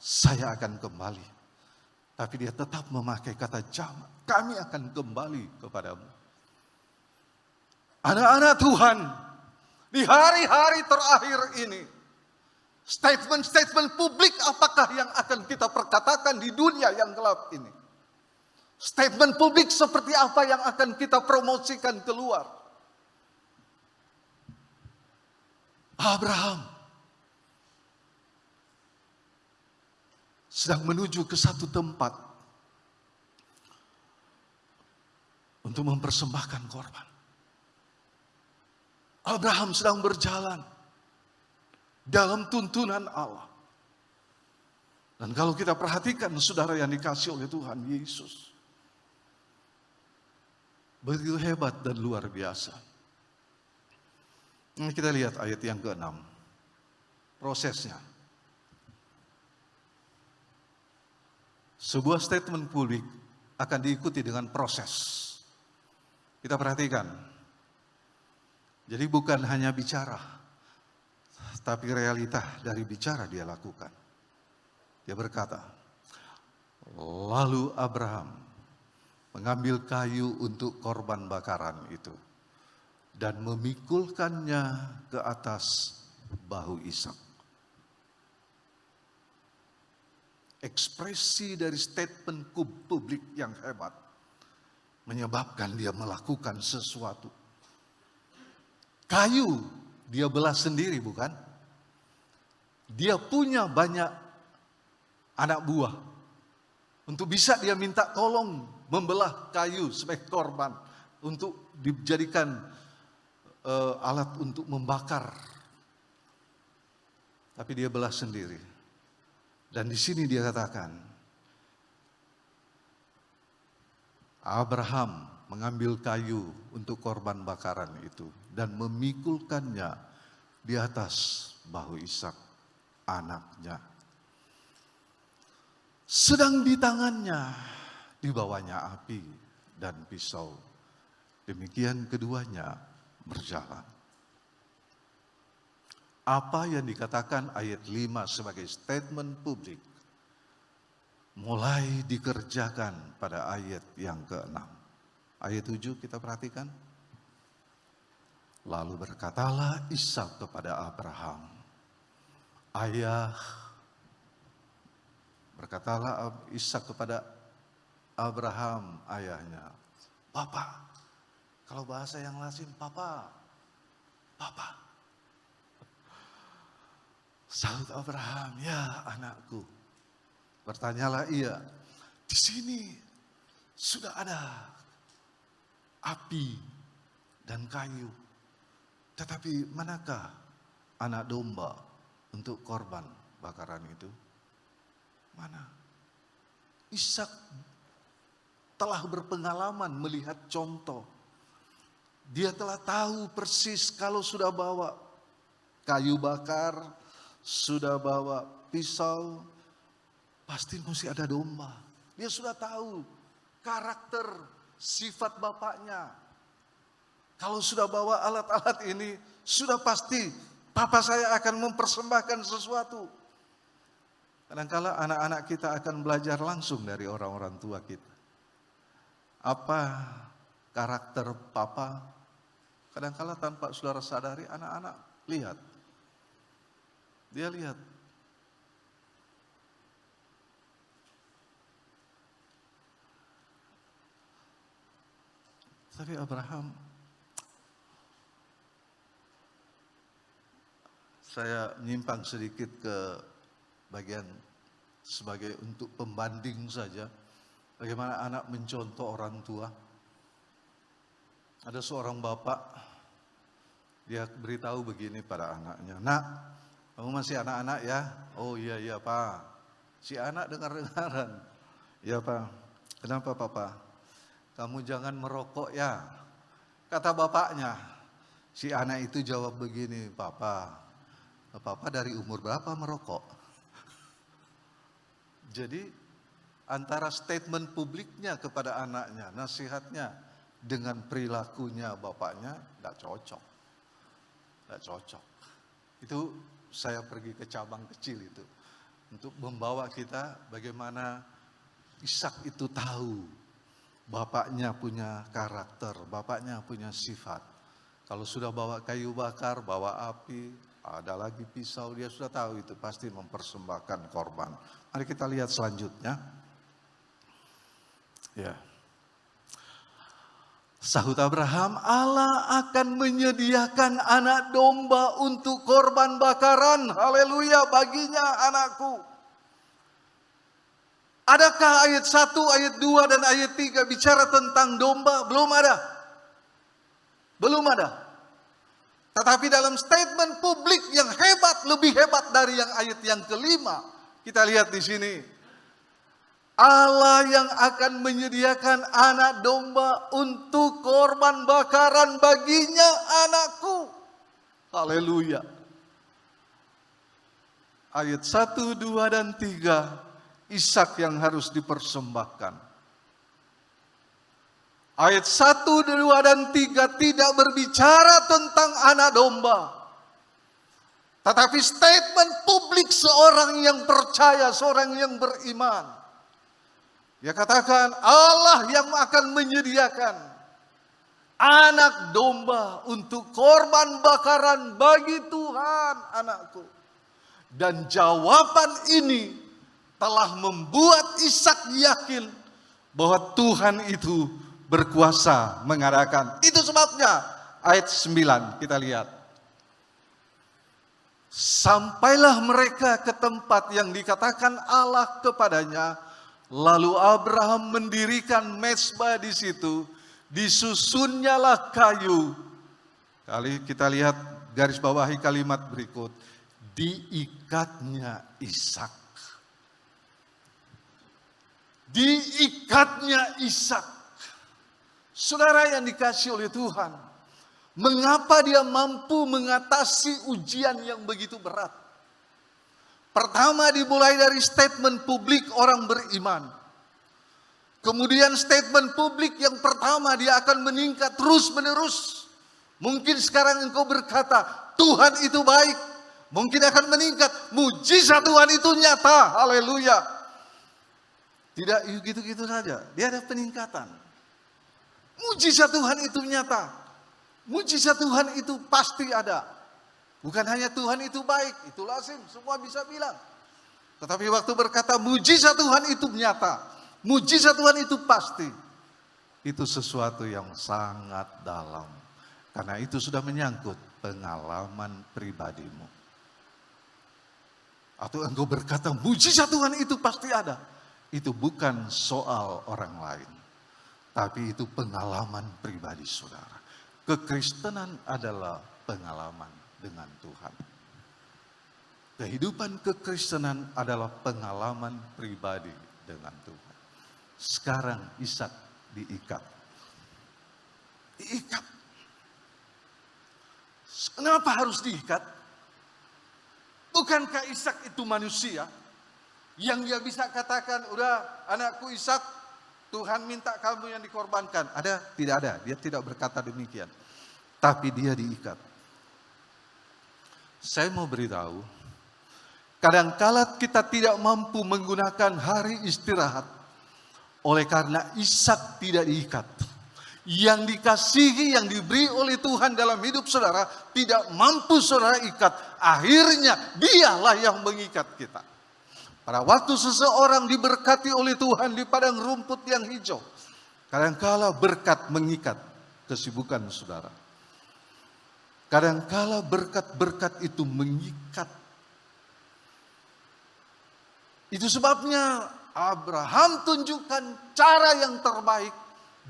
saya akan kembali. Tapi dia tetap memakai kata jamak. Kami akan kembali kepadamu. Anak-anak Tuhan, di hari-hari terakhir ini, statement-statement publik apakah yang akan kita perkatakan di dunia yang gelap ini? Statement publik seperti apa yang akan kita promosikan keluar? Abraham sedang menuju ke satu tempat untuk mempersembahkan korban. Abraham sedang berjalan dalam tuntunan Allah. Dan kalau kita perhatikan saudara yang dikasih oleh Tuhan Yesus, begitu hebat dan luar biasa. Ini kita lihat ayat yang ke-6. Prosesnya. Sebuah statement publik akan diikuti dengan proses. Kita perhatikan. Jadi bukan hanya bicara, tapi realita dari bicara dia lakukan. Dia berkata, lalu Abraham mengambil kayu untuk korban bakaran itu dan memikulkannya ke atas bahu Ishak. Ekspresi dari statement publik yang hebat menyebabkan dia melakukan sesuatu. Kayu dia belah sendiri, bukan? Dia punya banyak anak buah. Untuk bisa dia minta tolong membelah kayu sebagai korban. Untuk dijadikan alat untuk membakar. Tapi dia belah sendiri. Dan di sini dia katakan, Abraham mengambil kayu untuk korban bakaran itu dan memikulkannya di atas bahu Ishak, anaknya. Sedang di tangannya dibawanya api dan pisau. Demikian keduanya berjalan. Apa yang dikatakan ayat 5 sebagai statement publik mulai dikerjakan pada ayat yang ke-6. Ayat 7 kita perhatikan. Lalu berkatalah Ishak kepada Abraham, ayah. Berkatalah Ishak kepada Abraham, ayahnya, Papa. Kalau bahasa yang lazim, Papa. Papa. Sahut Abraham, ya anakku. Bertanyalah ia, di sini sudah ada api dan kayu. Tetapi manakah anak domba untuk korban bakaran itu? Mana? Ishak telah berpengalaman melihat contoh. Dia telah tahu persis kalau sudah bawa kayu bakar, sudah bawa pisau, pasti mesti ada domba. Dia sudah tahu karakter, sifat bapaknya. Kalau sudah bawa alat-alat ini, sudah pasti papa saya akan mempersembahkan sesuatu. Kadang-kala anak-anak kita akan belajar langsung dari orang-orang tua kita. Apa karakter papa? Kadang-kala tanpa saudara sadari, anak-anak lihat. Dia lihat. Tapi Abraham, saya nyimpang sedikit ke bagian sebagai untuk pembanding saja. Bagaimana anak mencontoh orang tua. Ada seorang bapak, dia beritahu begini pada anaknya, "Nak, kamu masih anak-anak ya?" "Oh iya Pak." Si anak dengar-dengaran. "Ya Pak." "Kenapa Papa?" "Kamu jangan merokok ya," kata bapaknya. Si anak itu jawab begini, "Papa dari umur berapa merokok?" Jadi antara statement publiknya kepada anaknya, nasihatnya, dengan perilakunya bapaknya tidak cocok. Tidak cocok. Itu saya pergi ke cabang kecil itu. Untuk membawa kita bagaimana Ishak itu tahu. Bapaknya punya karakter, bapaknya punya sifat. Kalau sudah bawa kayu bakar, bawa api, ada lagi pisau, dia sudah tahu itu pasti mempersembahkan korban. Mari kita lihat selanjutnya. Ya. Sahut Abraham, "Allah akan menyediakan anak domba untuk korban bakaran. Haleluya, baginya anakku." Adakah ayat 1, ayat 2, dan ayat 3 bicara tentang domba? Belum ada. Belum ada. Tetapi dalam statement publik yang hebat, lebih hebat dari yang ayat yang kelima, kita lihat di sini. Allah yang akan menyediakan anak domba untuk korban bakaran baginya anakku. Haleluya. Ayat 1, 2, dan 3, Ishak yang harus dipersembahkan. Ayat 1, 2, dan 3 tidak berbicara tentang anak domba. Tetapi statement publik seorang yang percaya, seorang yang beriman. Dia katakan, Allah yang akan menyediakan anak domba untuk korban bakaran bagi Tuhan anakku. Dan jawaban ini telah membuat Ishak yakin bahwa Tuhan itu berkuasa mengadakan. Itu sebabnya ayat 9 kita lihat. Sampailah mereka ke tempat yang dikatakan Allah kepadanya. Lalu Abraham mendirikan mezbah di situ, disusunnyalah kayu. Kali kita lihat garis bawahi kalimat berikut, diikatnya Ishak. Diikatnya Ishak. Saudara yang dikasihi oleh Tuhan, mengapa dia mampu mengatasi ujian yang begitu berat? Pertama dimulai dari statement publik orang beriman. Kemudian statement publik yang pertama dia akan meningkat terus menerus. Mungkin sekarang engkau berkata, Tuhan itu baik. Mungkin akan meningkat, mujizat Tuhan itu nyata. Haleluya. Tidak gitu-gitu saja, dia ada peningkatan. Mujizat Tuhan itu nyata. Mujizat Tuhan itu pasti ada. Bukan hanya Tuhan itu baik, itu lazim, semua bisa bilang. Tetapi waktu berkata mujizat Tuhan itu nyata, mujizat Tuhan itu pasti. Itu sesuatu yang sangat dalam. Karena itu sudah menyangkut pengalaman pribadimu. Atau engkau berkata mujizat Tuhan itu pasti ada. Itu bukan soal orang lain. Tapi itu pengalaman pribadi saudara. Kekristenan adalah pengalaman dengan Tuhan. Kehidupan kekristenan adalah pengalaman pribadi dengan Tuhan. Sekarang Ishak diikat. Diikat. Kenapa harus diikat? Bukankah Ishak itu manusia? Yang dia bisa katakan, udah anakku Ishak, Tuhan minta kamu yang dikorbankan. Ada? Tidak ada. Dia tidak berkata demikian. Tapi dia diikat. Saya mau beritahu, kadangkala kita tidak mampu menggunakan hari istirahat oleh karena Ishak tidak diikat. Yang dikasihi, yang diberi oleh Tuhan dalam hidup saudara, tidak mampu saudara ikat. Akhirnya dialah yang mengikat kita. Pada waktu seseorang diberkati oleh Tuhan di padang rumput yang hijau, kadangkala berkat mengikat kesibukan saudara. Kadangkala berkat-berkat itu mengikat. Itu sebabnya Abraham tunjukkan cara yang terbaik.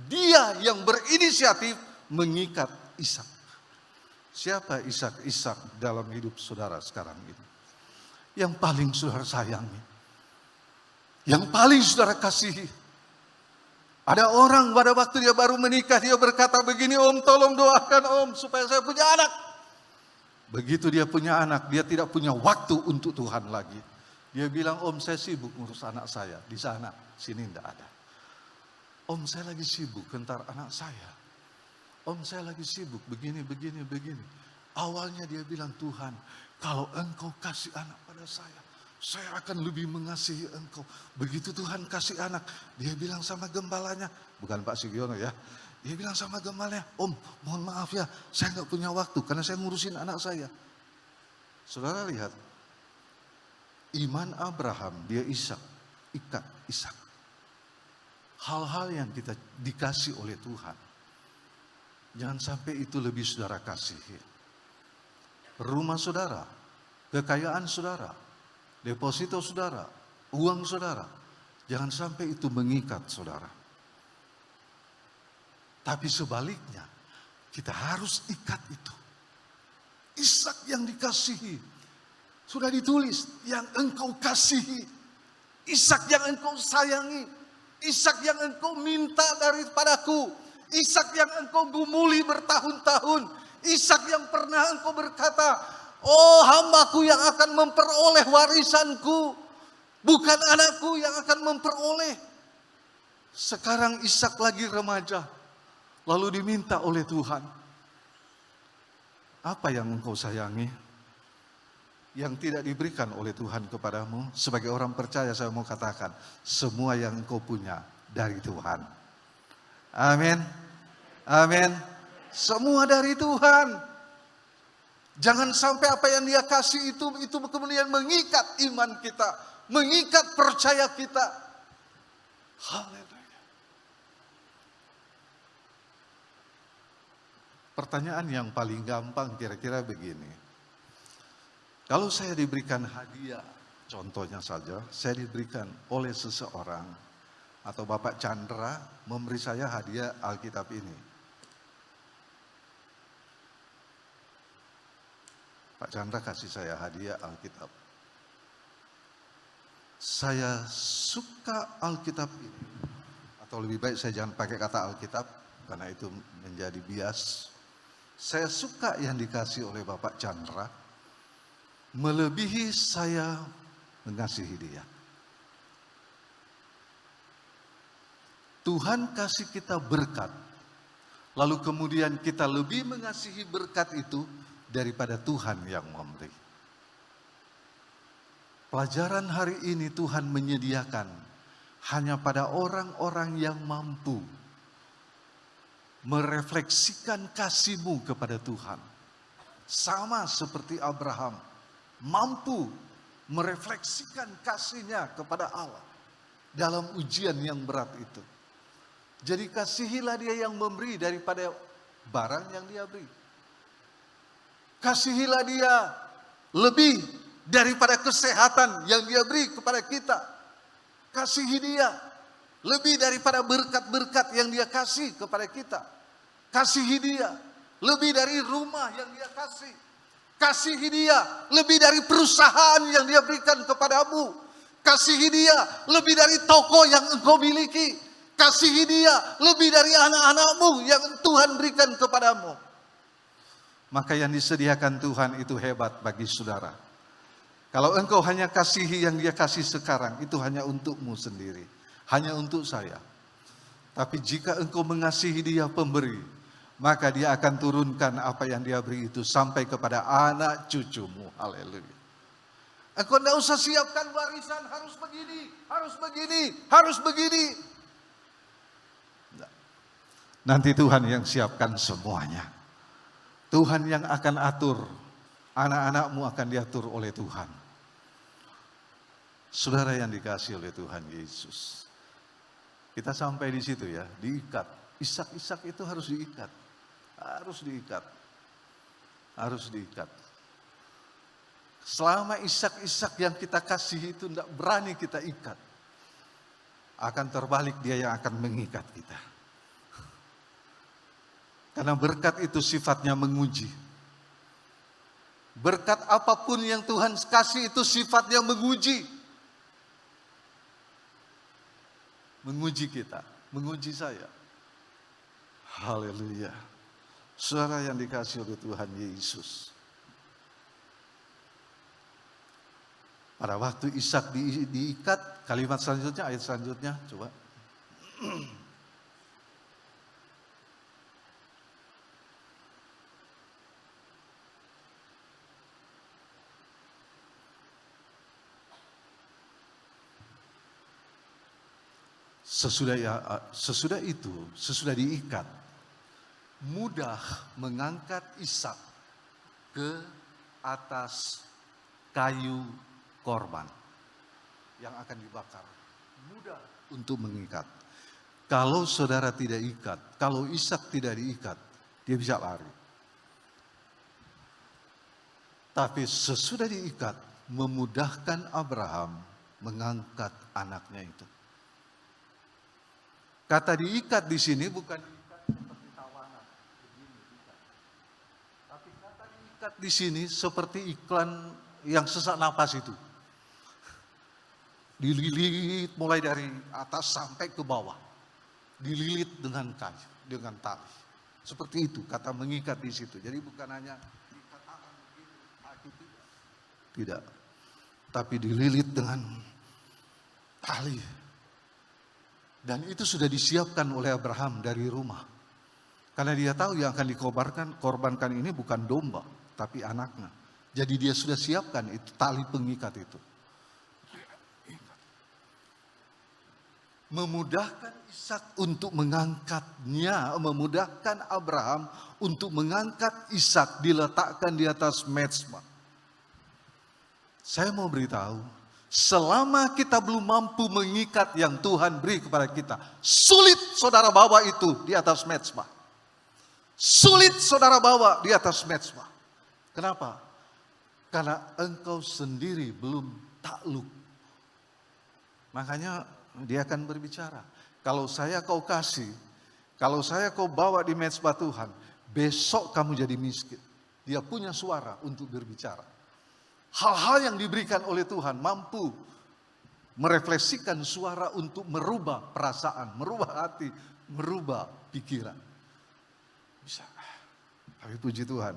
Dia yang berinisiatif mengikat Ishak. Siapa Ishak? Ishak dalam hidup saudara sekarang ini. Yang paling saudara sayangi. Yang paling saudara kasihi. Ada orang pada waktu dia baru menikah, dia berkata begini, Om tolong doakan Om supaya saya punya anak. Begitu dia punya anak, dia tidak punya waktu untuk Tuhan lagi. Dia bilang, Om saya sibuk ngurus anak saya. Di sana, sini tidak ada. Om saya lagi sibuk kentar anak saya. Om saya lagi sibuk begini. Awalnya dia bilang, Tuhan kalau Engkau kasih anak pada saya akan lebih mengasihi Engkau. Begitu Tuhan kasih anak, dia bilang sama gembalanya, bukan Pak Sugiono ya. Dia bilang sama gembalanya, Om mohon maaf ya, saya nggak punya waktu karena saya ngurusin anak saya. Saudara lihat, iman Abraham, dia ikat Ishak. Hal-hal yang kita dikasih oleh Tuhan, jangan sampai itu lebih saudara kasihi. Rumah saudara, kekayaan saudara, deposito saudara, uang saudara, jangan sampai itu mengikat saudara. Tapi sebaliknya, kita harus ikat itu. Ishak yang dikasihi, sudah ditulis, yang engkau kasihi. Ishak yang engkau sayangi. Ishak yang engkau minta daripadaku. Ishak yang engkau gumuli bertahun-tahun. Ishak yang pernah engkau berkata, oh hambaku yang akan memperoleh warisanku, bukan anakku yang akan memperoleh. Sekarang Ishak lagi remaja, lalu diminta oleh Tuhan. Apa yang engkau sayangi, yang tidak diberikan oleh Tuhan kepadamu? Sebagai orang percaya saya mau katakan, semua yang engkau punya dari Tuhan. Amin. Amin. Semua dari Tuhan. Jangan sampai apa yang dia kasih itu kemudian mengikat iman kita, mengikat percaya kita. Haleluya. Pertanyaan yang paling gampang kira-kira begini. Kalau saya diberikan hadiah, contohnya saja, saya diberikan oleh seseorang, atau Bapak Chandra memberi saya hadiah Alkitab ini. Pak Chandra kasih saya hadiah Alkitab. Saya suka Alkitab ini. Atau lebih baik saya jangan pakai kata Alkitab, karena itu menjadi bias. Saya suka yang dikasih oleh Bapak Chandra, melebihi saya mengasihi dia. Tuhan kasih kita berkat, lalu kemudian kita lebih mengasihi berkat itu daripada Tuhan yang memberi. Pelajaran hari ini Tuhan menyediakan hanya pada orang-orang yang mampu merefleksikan kasih-Mu kepada Tuhan. Sama seperti Abraham, mampu merefleksikan kasihnya kepada Allah dalam ujian yang berat itu. Jadi kasihilah dia yang memberi daripada barang yang dia beri. Kasihilah dia lebih daripada kesehatan yang dia beri kepada kita. Kasihi dia lebih daripada berkat-berkat yang dia kasih kepada kita. Kasihi dia lebih dari rumah yang dia kasih. Kasihi dia lebih dari perusahaan yang dia berikan kepadamu. Kasihi dia lebih dari toko yang engkau miliki. Kasihi dia lebih dari anak-anakmu yang Tuhan berikan kepadamu. Maka yang disediakan Tuhan itu hebat bagi saudara. Kalau engkau hanya kasihi yang dia kasih sekarang, itu hanya untukmu sendiri. Hanya untuk saya. Tapi jika engkau mengasihi dia pemberi, maka dia akan turunkan apa yang dia beri itu sampai kepada anak cucumu. Haleluya. Engkau tidak usah siapkan warisan, harus begini, harus begini, harus begini. Nanti Tuhan yang siapkan semuanya. Tuhan yang akan atur. Anak-anakmu akan diatur oleh Tuhan. Saudara yang dikasihi oleh Tuhan Yesus. Kita sampai di situ ya, diikat. Ishak itu harus diikat. Harus diikat. Harus diikat. Selama Ishak yang kita kasih itu tidak berani kita ikat, akan terbalik dia yang akan mengikat kita. Karena berkat itu sifatnya menguji. Berkat apapun yang Tuhan kasih itu sifatnya menguji. Menguji kita, menguji saya. Haleluya. Saudara yang dikasihi oleh Tuhan Yesus. Pada waktu Ishak diikat, kalimat selanjutnya, ayat selanjutnya, coba. Sesudah diikat, mudah mengangkat Ishak ke atas kayu korban yang akan dibakar. Mudah untuk mengikat. Kalau saudara tidak ikat, kalau Ishak tidak diikat, dia bisa lari. Tapi sesudah diikat, memudahkan Abraham mengangkat anaknya itu. Kata diikat di sini bukan diikat seperti tawanan, begini ikat. Tapi kata diikat di sini seperti iklan yang sesak napas itu. Dililit mulai dari atas sampai ke bawah. Dililit dengan kayu, dengan tali. Seperti itu kata mengikat di situ. Jadi bukan hanya ikat tangan begini, kaki tidak. Tapi dililit dengan tali. Dan itu sudah disiapkan oleh Abraham dari rumah. Karena dia tahu yang akan dikorbankan ini bukan domba, tapi anaknya. Jadi dia sudah siapkan itu tali pengikat itu. Memudahkan Ishak untuk mengangkatnya, memudahkan Abraham untuk mengangkat Ishak, diletakkan di atas mezbah. Saya mau beritahu, selama kita belum mampu mengikat yang Tuhan beri kepada kita, sulit saudara bawa itu di atas mezbah. Sulit saudara bawa di atas mezbah. Kenapa? Karena engkau sendiri belum takluk. Makanya dia akan berbicara. Kalau saya kau kasih, kalau saya kau bawa di mezbah Tuhan, besok kamu jadi miskin. Dia punya suara untuk berbicara. Hal-hal yang diberikan oleh Tuhan mampu merefleksikan suara untuk merubah perasaan, merubah hati, merubah pikiran. Bisa. Tapi puji Tuhan,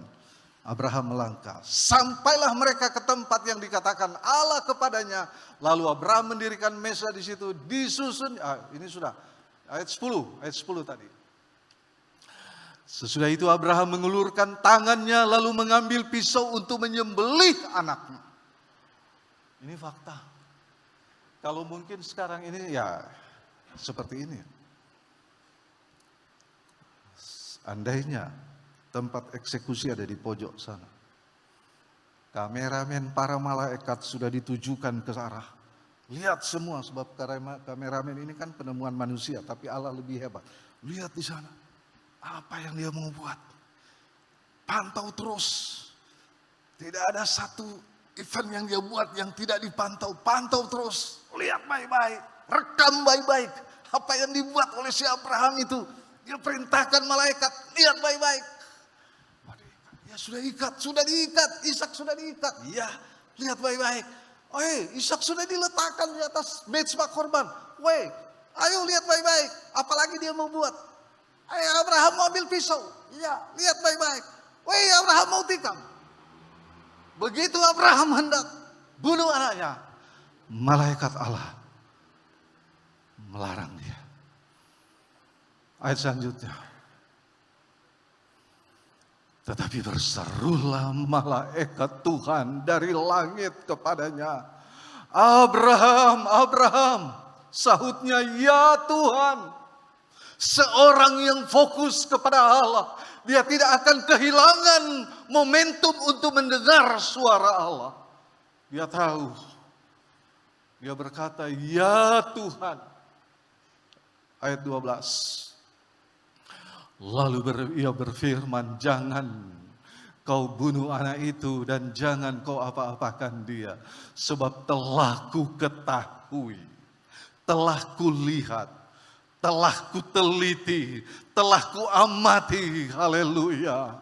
Abraham melangkah. Sampailah mereka ke tempat yang dikatakan Allah kepadanya. Lalu Abraham mendirikan mezbah di situ, disusun. Ini sudah ayat 10 tadi. Sesudah itu Abraham mengulurkan tangannya lalu mengambil pisau untuk menyembelih anaknya. Ini fakta. Kalau mungkin sekarang ini ya seperti ini. Andainya tempat eksekusi ada di pojok sana. Kameramen para malaikat sudah ditujukan ke arah. Lihat semua sebab kameramen ini kan penemuan manusia tapi Allah lebih hebat. Lihat di sana. Apa yang dia mau buat. Pantau terus. Tidak ada satu event yang dia buat yang tidak dipantau. Pantau terus. Lihat baik-baik. Rekam baik-baik. Apa yang dibuat oleh si Abraham itu. Dia perintahkan malaikat. Lihat baik-baik. Ya sudah ikat. Sudah diikat. Ishak sudah diikat. Ya lihat baik-baik. Ishak sudah diletakkan di atas mezbah korban. Ayo lihat baik-baik. Apalagi dia mau buat. Abraham mau ambil pisau. Ya, lihat baik-baik. Abraham mau tikam. Begitu Abraham hendak bunuh anaknya, malaikat Allah melarang dia. Ayat selanjutnya. Tetapi berserulah malaikat Tuhan dari langit kepadanya. Abraham, Abraham. Sahutnya, ya Tuhan. Seorang yang fokus kepada Allah, dia tidak akan kehilangan momentum untuk mendengar suara Allah. Dia tahu. Dia berkata, ya Tuhan. Ayat 12. Lalu ia berfirman, jangan kau bunuh anak itu dan jangan kau apa-apakan dia. Sebab telah ku ketahui, telah ku lihat, telah ku teliti, telah ku amati. Haleluya.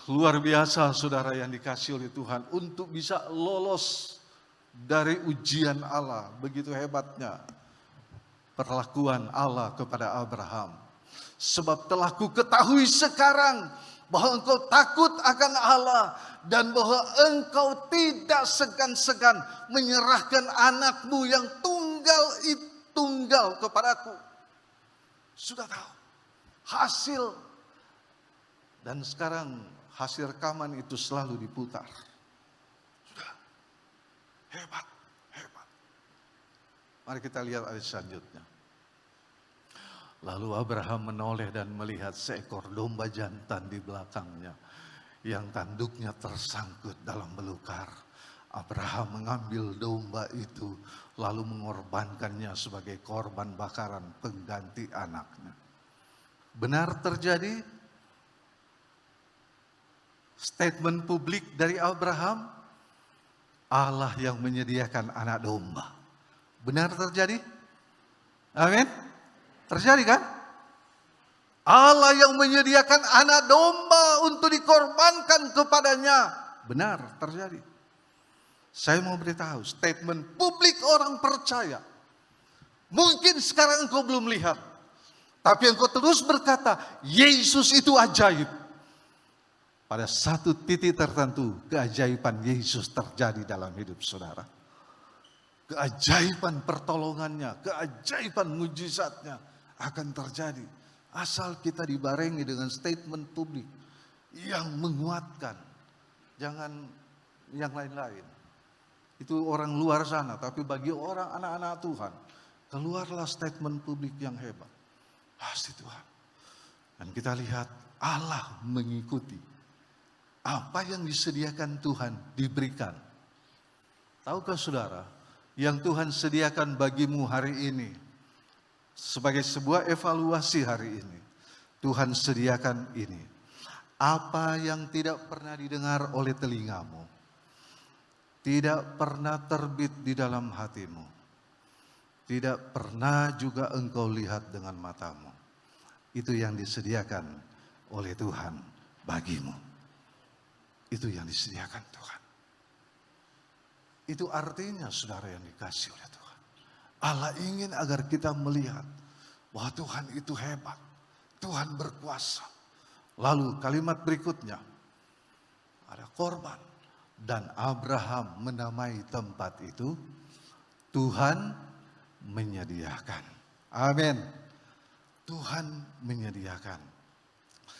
Luar biasa saudara yang dikasih oleh Tuhan untuk bisa lolos dari ujian Allah. Begitu hebatnya perlakuan Allah kepada Abraham. Sebab telah ku ketahui sekarang bahwa engkau takut akan Allah dan bahwa engkau tidak segan-segan menyerahkan anakmu yang tunggal kepadaku. Sudah tahu hasil, dan sekarang hasil rekaman itu selalu diputar. Sudah hebat. Mari kita lihat ayat selanjutnya. Lalu Abraham menoleh dan melihat seekor domba jantan di belakangnya yang tanduknya tersangkut dalam belukar. Abraham mengambil domba itu lalu mengorbankannya sebagai korban bakaran pengganti anaknya. Benar terjadi statement publik dari Abraham, Allah yang menyediakan anak domba. Benar terjadi? Amin. Terjadi kan? Allah yang menyediakan anak domba untuk dikorbankan kepadanya. Benar terjadi. Saya mau beritahu, statement publik orang percaya. Mungkin sekarang engkau belum lihat, tapi engkau terus berkata, Yesus itu ajaib. Pada satu titik tertentu, keajaiban Yesus terjadi dalam hidup saudara. Keajaiban pertolongannya, keajaiban mujizatnya akan terjadi. Asal kita dibarengi dengan statement publik yang menguatkan. Jangan yang lain-lain. Itu orang luar sana. Tapi bagi orang anak-anak Tuhan, keluarlah statement publik yang hebat. Pasti Tuhan. Dan kita lihat Allah mengikuti. Apa yang disediakan Tuhan diberikan. Tahukah saudara, yang Tuhan sediakan bagimu hari ini, sebagai sebuah evaluasi hari ini, Tuhan sediakan ini. Apa yang tidak pernah didengar oleh telingamu, tidak pernah terbit di dalam hatimu, tidak pernah juga engkau lihat dengan matamu, itu yang disediakan oleh Tuhan bagimu. Itu yang disediakan Tuhan. Itu artinya saudara yang dikasih oleh Tuhan. Allah ingin agar kita melihat bahwa Tuhan itu hebat. Tuhan berkuasa. Lalu kalimat berikutnya. Ada korban. Dan Abraham menamai tempat itu Tuhan menyediakan. Amin. Tuhan menyediakan.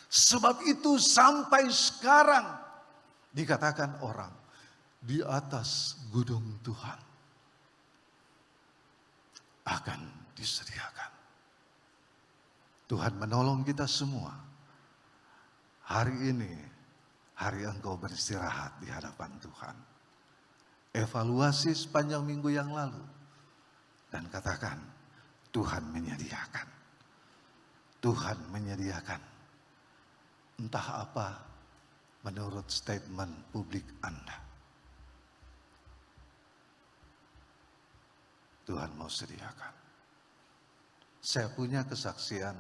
Sebab itu sampai sekarang dikatakan orang di atas gunung Tuhan akan disediakan. Tuhan menolong kita semua. Hari ini, hari engkau beristirahat di hadapan Tuhan. Evaluasi sepanjang minggu yang lalu. Dan katakan, Tuhan menyediakan. Tuhan menyediakan. Entah apa menurut statement publik Anda. Tuhan mau sediakan. Saya punya kesaksian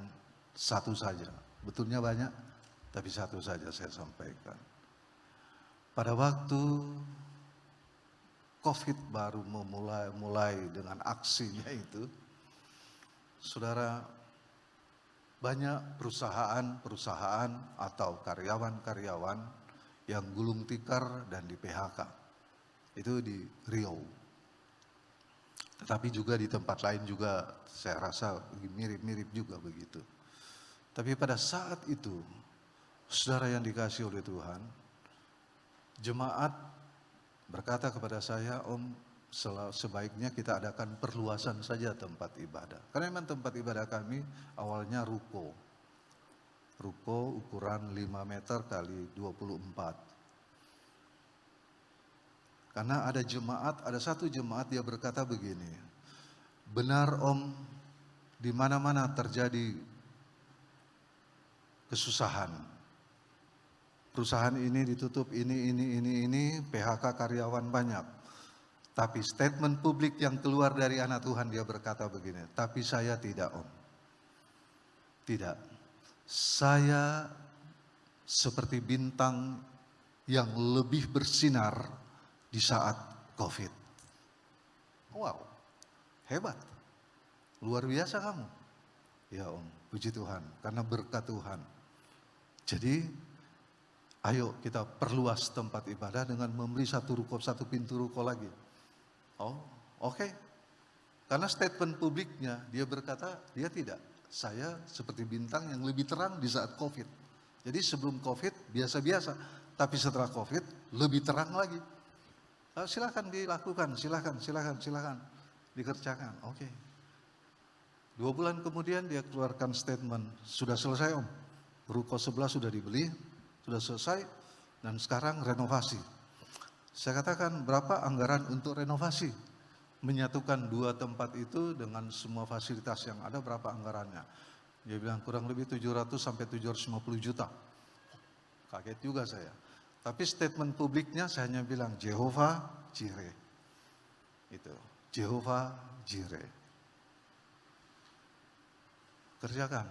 satu saja. Betulnya banyak, tapi satu saja saya sampaikan. Pada waktu COVID baru mulai dengan aksinya itu, saudara, banyak perusahaan atau karyawan-karyawan yang gulung tikar dan di PHK. Itu di Riau. Tetapi juga di tempat lain juga saya rasa mirip-mirip juga begitu. Tapi pada saat itu, saudara yang dikasihi oleh Tuhan, jemaat berkata kepada saya, Om, sebaiknya kita adakan perluasan saja tempat ibadah. Karena memang tempat ibadah kami awalnya ruko. Ruko ukuran 5 meter kali 24. Karena ada satu jemaat dia berkata begini, benar Om, di mana-mana terjadi kesusahan. Perusahaan ini ditutup, ini, PHK karyawan banyak. Tapi statement publik yang keluar dari anak Tuhan dia berkata begini, tapi saya tidak Om. Tidak. Saya seperti bintang yang lebih bersinar di saat COVID. Wow, hebat. Luar biasa kamu. Ya Om, puji Tuhan, karena berkat Tuhan. Jadi, ayo kita perluas tempat ibadah dengan memberi satu pintu ruko lagi. Oh, oke. Karena statement publiknya, dia berkata, dia tidak. Saya seperti bintang yang lebih terang di saat COVID. Jadi sebelum COVID biasa-biasa, tapi setelah COVID lebih terang lagi. Silakan dilakukan, silakan dikerjakan. Oke. 2 bulan kemudian dia keluarkan statement, sudah selesai Om. Ruko sebelah sudah dibeli, sudah selesai, dan sekarang renovasi. Saya katakan, berapa anggaran untuk renovasi? Menyatukan 2 tempat itu dengan semua fasilitas yang ada, berapa anggarannya? Dia bilang kurang lebih 700 sampai 750 juta. Kaget juga saya. Tapi statement publiknya saya hanya bilang Jehovah Jireh. Itu, Jehovah Jireh. Kerjakan.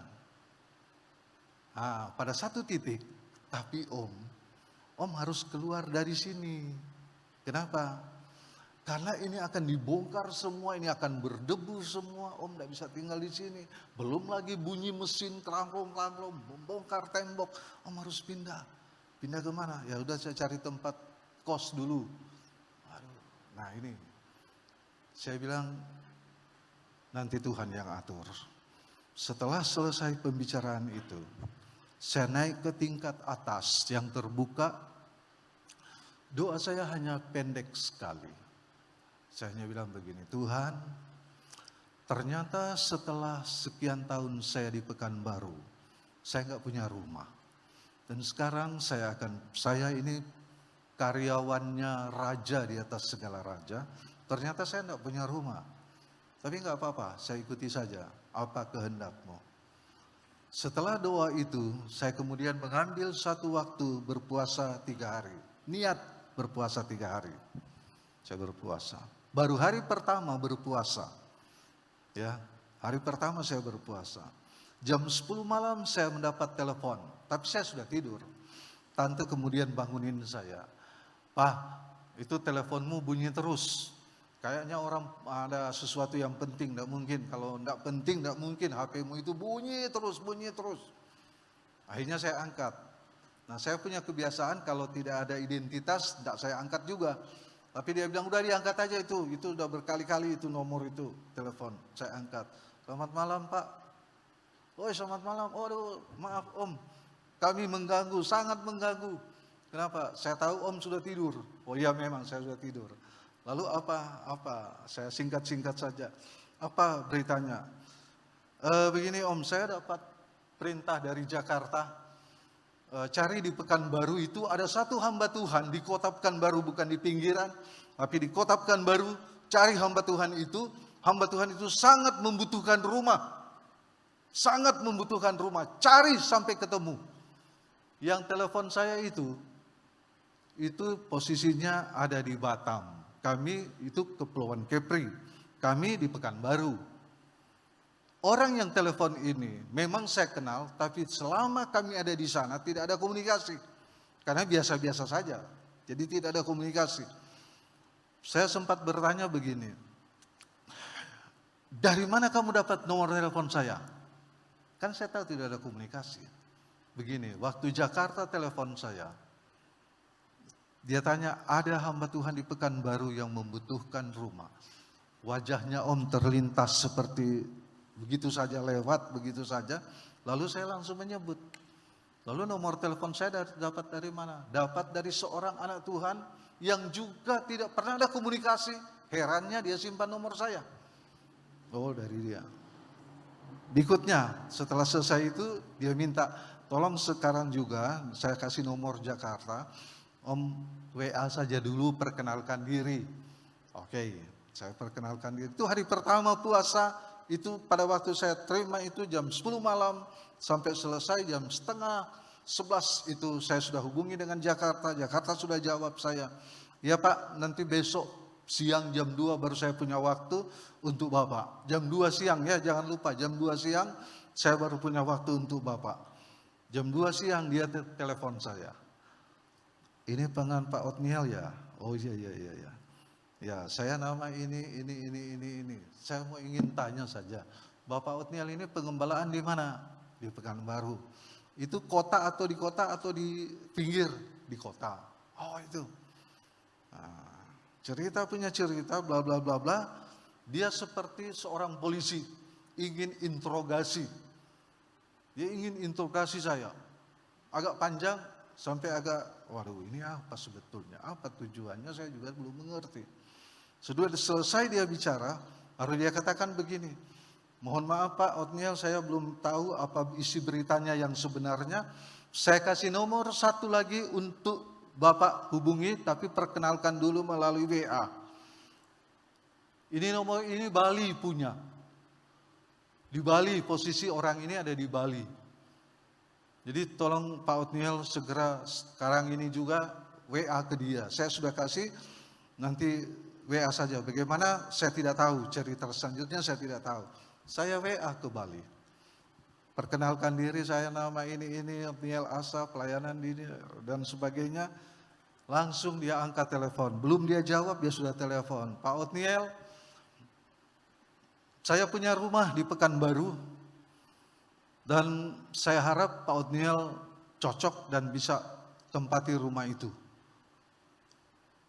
Pada satu titik, tapi Om harus keluar dari sini. Kenapa? Karena ini akan dibongkar semua, ini akan berdebu semua. Om tidak bisa tinggal di sini. Belum lagi bunyi mesin kerangkong, membongkar tembok. Om harus pindah. Pindah kemana? Ya udah saya cari tempat kos dulu. Nah ini, saya bilang nanti Tuhan yang atur. Setelah selesai pembicaraan itu, saya naik ke tingkat atas yang terbuka. Doa saya hanya pendek sekali. Saya hanya bilang begini, Tuhan, ternyata setelah sekian tahun saya di Pekanbaru, saya nggak punya rumah. Dan sekarang saya ini karyawannya raja di atas segala raja. Ternyata saya tidak punya rumah. Tapi nggak apa-apa, saya ikuti saja apa kehendak-Mu. Setelah doa itu, saya kemudian mengambil satu waktu berpuasa 3 hari. Niat berpuasa 3 hari. Saya berpuasa. Baru hari pertama berpuasa. Ya, hari pertama saya berpuasa. Jam 10 malam saya mendapat telepon, tapi saya sudah tidur. Tante kemudian bangunin saya. Pak, itu teleponmu bunyi terus. Kayaknya orang ada sesuatu yang penting, tidak mungkin. Kalau tidak penting, tidak mungkin. HP-mu itu bunyi terus. Akhirnya saya angkat. Nah saya punya kebiasaan kalau tidak ada identitas, tidak saya angkat juga. Tapi dia bilang, udah diangkat aja itu udah berkali-kali itu nomor itu, telepon. Saya angkat. Selamat malam Pak. Selamat malam. Aduh, maaf Om, kami mengganggu, sangat mengganggu. Kenapa? Saya tahu Om sudah tidur. Oh iya memang saya sudah tidur. Lalu apa? Saya singkat-singkat saja. Apa beritanya? Begini Om, saya dapat perintah dari Jakarta. Cari di Pekanbaru itu ada satu hamba Tuhan di kota Pekanbaru, bukan di pinggiran, tapi di kota Pekanbaru. Cari hamba Tuhan itu. Hamba Tuhan itu sangat membutuhkan rumah. Sangat membutuhkan rumah, cari sampai ketemu. Yang telepon saya itu posisinya ada di Batam. Kami itu Kepulauan Kepri, kami di Pekanbaru. Orang yang telepon ini memang saya kenal, tapi selama kami ada di sana tidak ada komunikasi. Karena biasa-biasa saja, jadi tidak ada komunikasi. Saya sempat bertanya begini, dari mana kamu dapat nomor telepon saya? Kan saya tahu tidak ada komunikasi. Begini, waktu Jakarta telepon saya, dia tanya, ada hamba Tuhan di Pekanbaru yang membutuhkan rumah. Wajahnya Om terlintas seperti begitu saja lewat, begitu saja. Lalu saya langsung menyebut. Lalu nomor telepon saya dapat dari mana? Dapat dari seorang anak Tuhan yang juga tidak pernah ada komunikasi. Herannya dia simpan nomor saya. Oh, dari dia. Berikutnya setelah selesai itu dia minta, tolong sekarang juga saya kasih nomor Jakarta. Om WA saja dulu, perkenalkan diri. Oke, saya perkenalkan diri. Itu hari pertama puasa, itu pada waktu saya terima itu jam 10 malam sampai selesai jam setengah 11 itu saya sudah hubungi dengan Jakarta. Jakarta sudah jawab saya, ya Pak, nanti besok siang jam 2 baru saya punya waktu untuk Bapak. Jam 2 siang ya, jangan lupa jam 2 siang saya baru punya waktu untuk Bapak. Jam 2 siang dia telepon saya. Ini pengen Pak Otniel ya? Oh iya. Ya, saya nama ini. Saya mau ingin tanya saja. Bapak Otniel ini pengembalaan di mana? Di Pekanbaru. Itu kota atau di kota atau di pinggir? Di kota. Oh itu. Nah, cerita punya cerita bla bla bla bla. Dia seperti seorang polisi ingin interogasi. Dia ingin interogasi saya. Agak panjang sampai agak, waduh ini apa sebetulnya? Apa tujuannya? Saya juga belum mengerti. Sudah selesai dia bicara, baru dia katakan begini, mohon maaf Pak Otniel, saya belum tahu apa isi beritanya yang sebenarnya. Saya kasih nomor satu lagi untuk Bapak hubungi, tapi perkenalkan dulu melalui WA. Ini nomor ini Bali punya. Di Bali, posisi orang ini ada di Bali. Jadi tolong Pak Otniel segera sekarang ini juga WA ke dia. Saya sudah kasih, nanti WA saja. Bagaimana saya tidak tahu, cerita selanjutnya saya tidak tahu. Saya WA ke Bali. Perkenalkan diri, saya nama ini Otniel Asa, pelayanan ini dan sebagainya. Langsung dia angkat telepon. Belum dia jawab, dia sudah telepon. Pak Otniel, saya punya rumah di Pekanbaru dan saya harap Pak Otniel cocok dan bisa tempati rumah itu.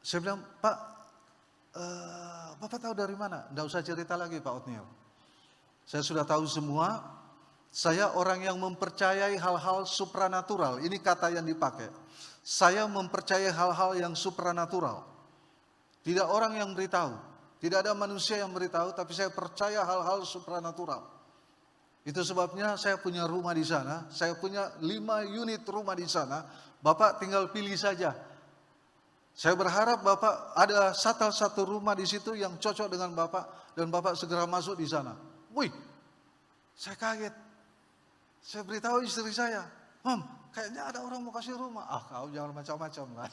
Saya bilang, Pak, Bapak tahu dari mana? Tidak usah cerita lagi Pak Otniel. Saya sudah tahu semua. Saya orang yang mempercayai hal-hal supranatural. Ini kata yang dipakai. Saya mempercayai hal-hal yang supranatural. Tidak orang yang beritahu. Tidak ada manusia yang beritahu, tapi saya percaya hal-hal supranatural. Itu sebabnya saya punya rumah di sana. Saya punya 5 unit rumah di sana. Bapak tinggal pilih saja. Saya berharap Bapak ada satu rumah di situ yang cocok dengan Bapak dan Bapak segera masuk di sana. Wih, saya kaget. Saya beritahu istri saya, kayaknya ada orang mau kasih rumah. Ah, kau jangan macam-macam lah.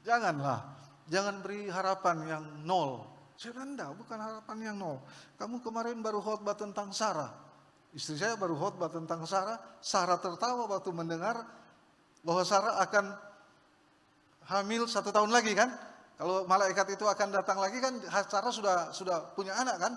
Janganlah, jangan beri harapan yang nol. Saya bilang, enggak, bukan harapan yang nol. Kamu kemarin baru khotbah tentang Sarah. Istri saya baru khotbah tentang Sarah. Sarah tertawa waktu mendengar bahwa Sarah akan hamil 1 tahun lagi kan. Kalau malaikat itu akan datang lagi kan, Sarah sudah punya anak kan,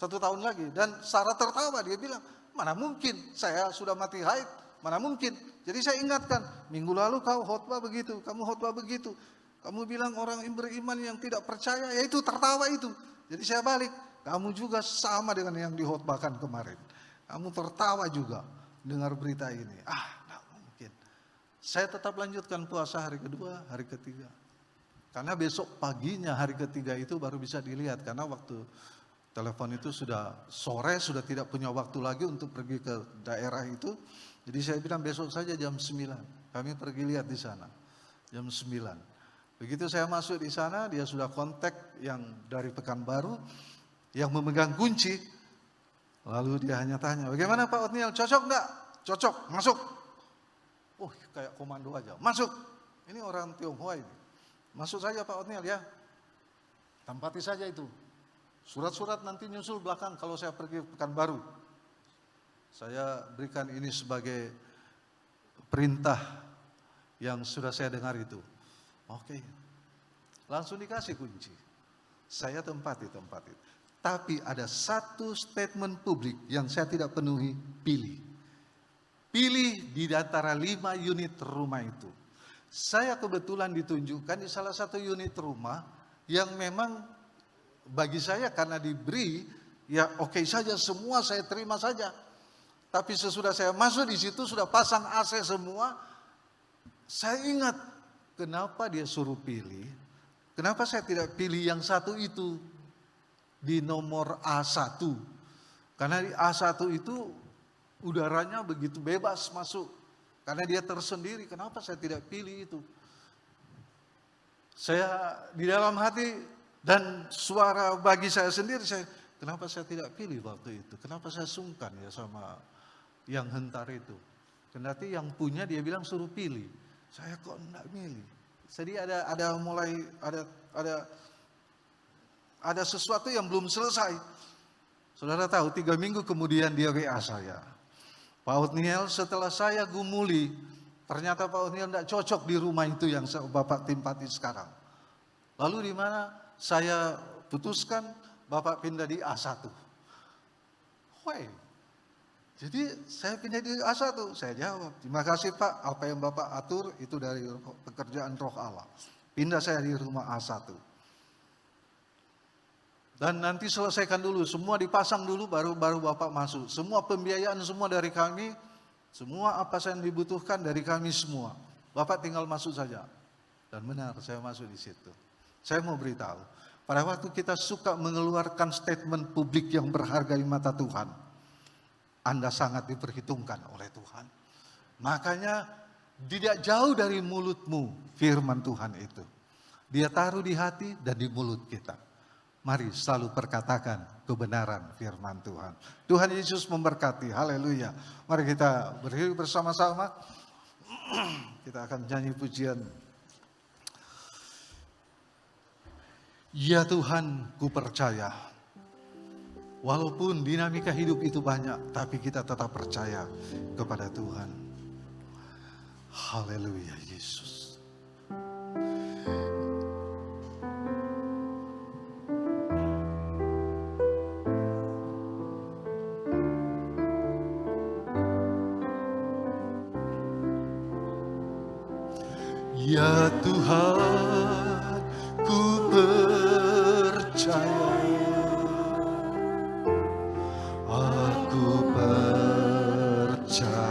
1 tahun lagi. Dan Sarah tertawa, dia bilang, mana mungkin, saya sudah mati haid, mana mungkin. Jadi saya ingatkan, minggu lalu kau khotbah begitu, kamu khotbah begitu. Kamu bilang orang beriman yang tidak percaya, ya itu tertawa itu. Jadi saya balik, kamu juga sama dengan yang dikhotbahkan kemarin. Kamu tertawa juga dengar berita ini. Tidak mungkin. Saya tetap lanjutkan puasa hari kedua, hari ketiga. Karena besok paginya hari ketiga itu baru bisa dilihat. Karena waktu telepon itu sudah sore, sudah tidak punya waktu lagi untuk pergi ke daerah itu. Jadi saya bilang besok saja jam 9. Kami pergi lihat di sana. Jam 9. Begitu saya masuk di sana, dia sudah kontak yang dari Pekanbaru, yang memegang kunci. Lalu dia hanya tanya, bagaimana Pak Otniel, cocok enggak? Cocok, masuk. Kayak komando aja, masuk. Ini orang Tionghoa ini. Masuk saja Pak Otniel ya. Tempati saja itu. Surat-surat nanti nyusul belakang kalau saya pergi Pekanbaru. Saya berikan ini sebagai perintah yang sudah saya dengar itu. Oke. Langsung dikasih kunci. Saya tempati. Tapi ada satu statement publik yang saya tidak penuhi, pilih. Pilih di antara 5 unit rumah itu. Saya kebetulan ditunjukkan di salah satu unit rumah yang memang bagi saya karena diberi, ya oke saja, semua saya terima saja. Tapi sesudah saya masuk di situ sudah pasang AC semua, saya ingat kenapa dia suruh pilih, kenapa saya tidak pilih yang satu itu di nomor A1. Karena di A1 itu udaranya begitu bebas masuk, karena dia tersendiri, kenapa saya tidak pilih itu. Saya di dalam hati dan suara bagi saya sendiri, kenapa saya tidak pilih waktu itu? Kenapa saya sungkan ya sama yang hentar itu? Kendati yang punya dia bilang suruh pilih, saya kok enggak milih. Jadi ada sesuatu yang belum selesai. Saudara tahu 3 minggu kemudian dia WA saya. Pak Otniel, setelah saya gumuli, ternyata Pak Otniel tidak cocok di rumah itu yang Bapak tempati sekarang. Lalu di mana saya putuskan Bapak pindah di A1. Woi, jadi saya pindah di A1. Saya jawab, terima kasih Pak, apa yang Bapak atur itu dari pekerjaan Roh Allah. Pindah saya di rumah A1. Dan nanti selesaikan dulu, semua dipasang dulu baru Bapak masuk. Semua pembiayaan semua dari kami, semua apa yang dibutuhkan dari kami semua. Bapak tinggal masuk saja. Dan benar, saya masuk di situ. Saya mau beritahu, pada waktu kita suka mengeluarkan statement publik yang berharga di mata Tuhan, Anda sangat diperhitungkan oleh Tuhan. Makanya tidak jauh dari mulutmu firman Tuhan itu. Dia taruh di hati dan di mulut kita. Mari selalu perkatakan kebenaran firman Tuhan. Tuhan Yesus memberkati, haleluya. Mari kita berdiri bersama-sama. Kita akan nyanyi pujian. Ya Tuhan, ku percaya. Walaupun dinamika hidup itu banyak, tapi kita tetap percaya kepada Tuhan. Haleluya Yesus. Ya Tuhan, ku percaya, aku percaya,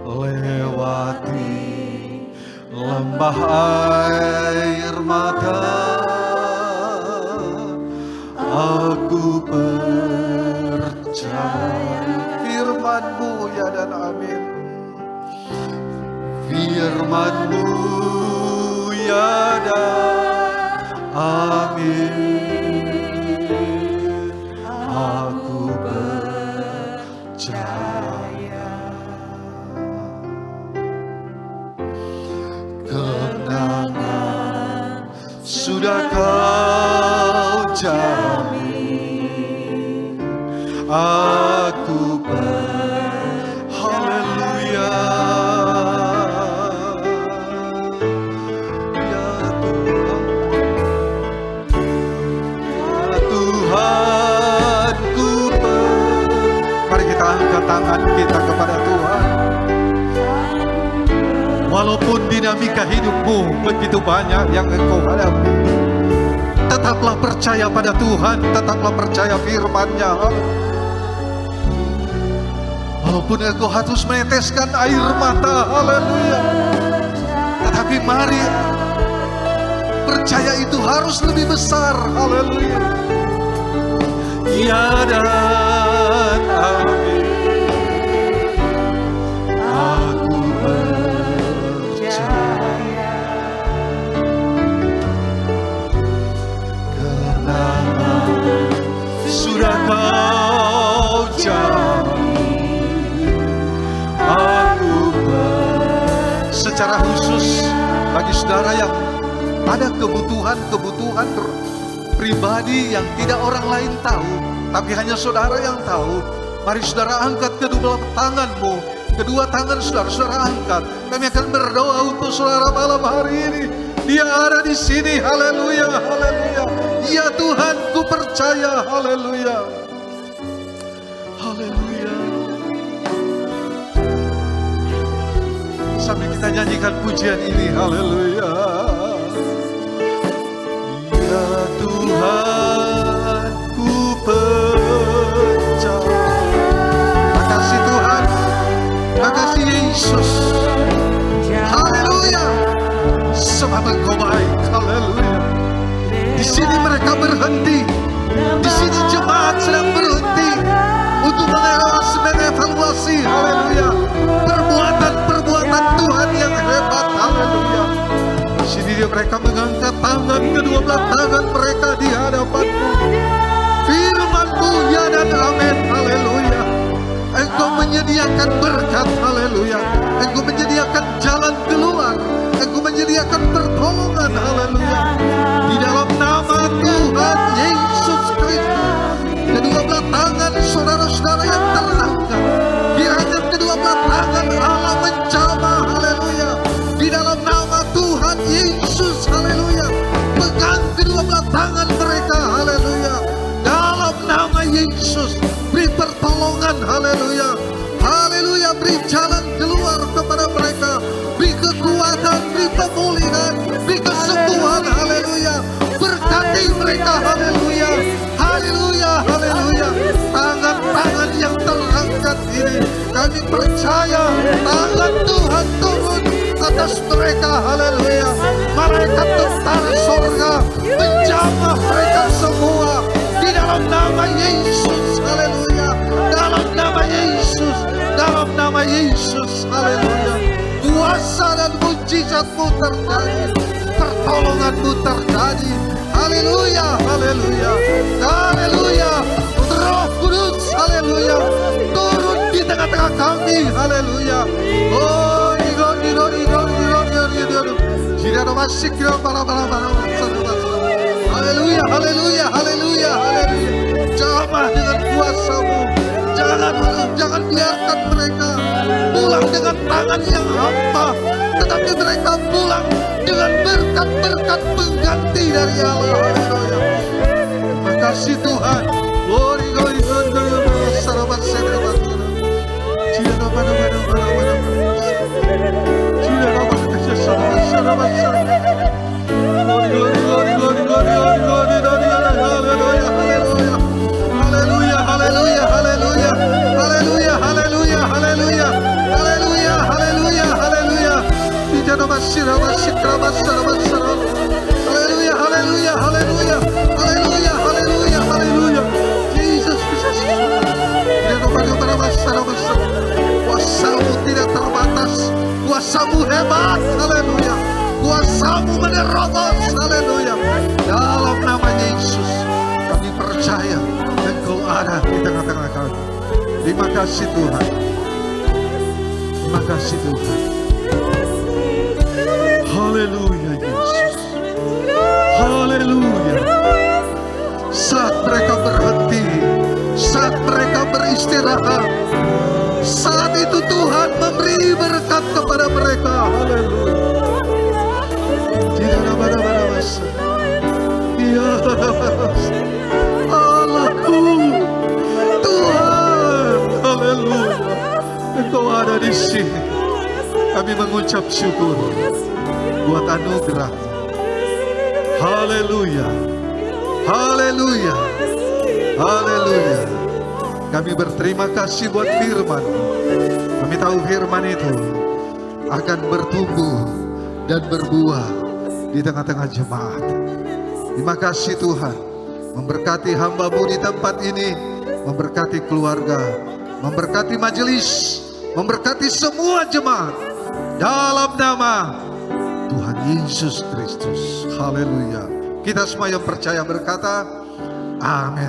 lewati lembah air mata, aku percaya. Firman-Mu ya dan amin. Firman-Mu ya dan amin. Aku percaya. Kemenangan sudah Kau jamin. Aku haleluya. Ya Tuhan, ku mari kita angkat tangan kita kepada Tuhan. Walaupun dinamika hidupmu begitu banyak yang engkau hadapi, tetaplah percaya pada Tuhan, tetaplah percaya firman-Nya. Walaupun engkau harus meneteskan air mata, haleluya. Tetapi mari percaya itu harus lebih besar, haleluya. Ya dan amin. Aku percaya. Kemenangan sudah Kau jamin. Secara khusus bagi saudara yang ada kebutuhan pribadi yang tidak orang lain tahu, tapi hanya saudara yang tahu, mari saudara angkat kedua tanganmu, kedua tangan saudara angkat. Kami akan berdoa untuk saudara malam hari ini. Dia ada di sini, haleluya, haleluya. Ya Tuhan, ku percaya, haleluya, haleluya. Sambil kita nyanyikan pujian ini, haleluya. Tuhan, ku percaya. Makasih Tuhan, makasih Yesus. Haleluya, sebab Engkau baik. Haleluya. Di sini mereka berhenti, di sini jemaat sedang berhenti untuk mengevaluasi, haleluya, perbuatan Tuhan yang hebat, haleluya. Di sini mereka mengangkat tangan, kedua belah tangan mereka di hadapan-Mu. Firman-Mu ya dan amin, haleluya. Engkau menyediakan berkat, haleluya. Engkau menyediakan jalan keluar, Engkau menyediakan pertolongan, haleluya. Di dalam nama Tuhan Yesus Kristus, kedua belah tangan saudara-saudara yang terangkat, kiranya kedua belah tangan Allah menjamah, haleluya. Di dalam nama Tuhan Yesus, haleluya. Pegang kedua belah tangan mereka, haleluya. Dalam nama Yesus, beri pertolongan, haleluya. Haleluya, beri jalan keluar kepada mereka, beri kekuatan, beri pemulihan, beri kesembuhan, haleluya. Berkati mereka, haleluya. Haleluya, haleluya. Tangan-tangan yang terangkat ini, kami percaya tangan Tuhan turun atas mereka, haleluya. Malaikat tentara sorga menjamah mereka semua di dalam nama Yesus, haleluya. Dalam nama Yesus, dalam nama Yesus, haleluya. Kuasa dan mujizat-Mu terjadi, pertolongan-Mu terjadi, haleluya, haleluya, haleluya. Roh Kudus, haleluya, turun di tengah-tengah kami, haleluya. Oh, haleluya, haleluya, haleluya, haleluya. Jamah dengan kuasa-Mu. Jangan biarkan mereka pulang dengan tangan yang hampa, tetapi mereka pulang dengan berkat-berkat pengganti dari Allah. Haleluya. Terima kasih Tuhan. Glory, glory, glory, glory. Sarabat sarabat. Tidak apa. Glory, glory, glory, glory, glory, glory, glory, haleluya, haleluya, haleluya, haleluya, haleluya, haleluya, haleluya, haleluya, haleluya, haleluya, haleluya. Tidak ada masalah, haleluya, haleluya, haleluya, haleluya, haleluya, haleluya. Jesus, Jesus. Tidak ada masalah. Kuasa-Mu tidak terbatas, kuasa-Mu hebat, haleluya. Kuasa-Mu menerobos, haleluya. Dalam nama Yesus, kami percaya Engkau ada di tengah-tengah kami. Terima kasih Tuhan. Terima kasih Tuhan. Haleluya Yesus. Haleluya. Saat mereka berhenti, saat mereka beristirahat, saat itu Tuhan memberi berkat kepada mereka. Haleluya. Tidak ada mana-mana. Ya Allahku, Tuhan, haleluya. Engkau ada di sini. Kami mengucap syukur buat anugerah. Haleluya, haleluya, haleluya. Kami berterima kasih buat firman. Kami tahu firman itu akan bertumbuh dan berbuah di tengah-tengah jemaat. Terima kasih Tuhan, memberkati hamba-Mu di tempat ini, memberkati keluarga, memberkati majelis, memberkati semua jemaat dalam nama Tuhan Yesus Kristus. Haleluya. Kita semua yang percaya berkata amin.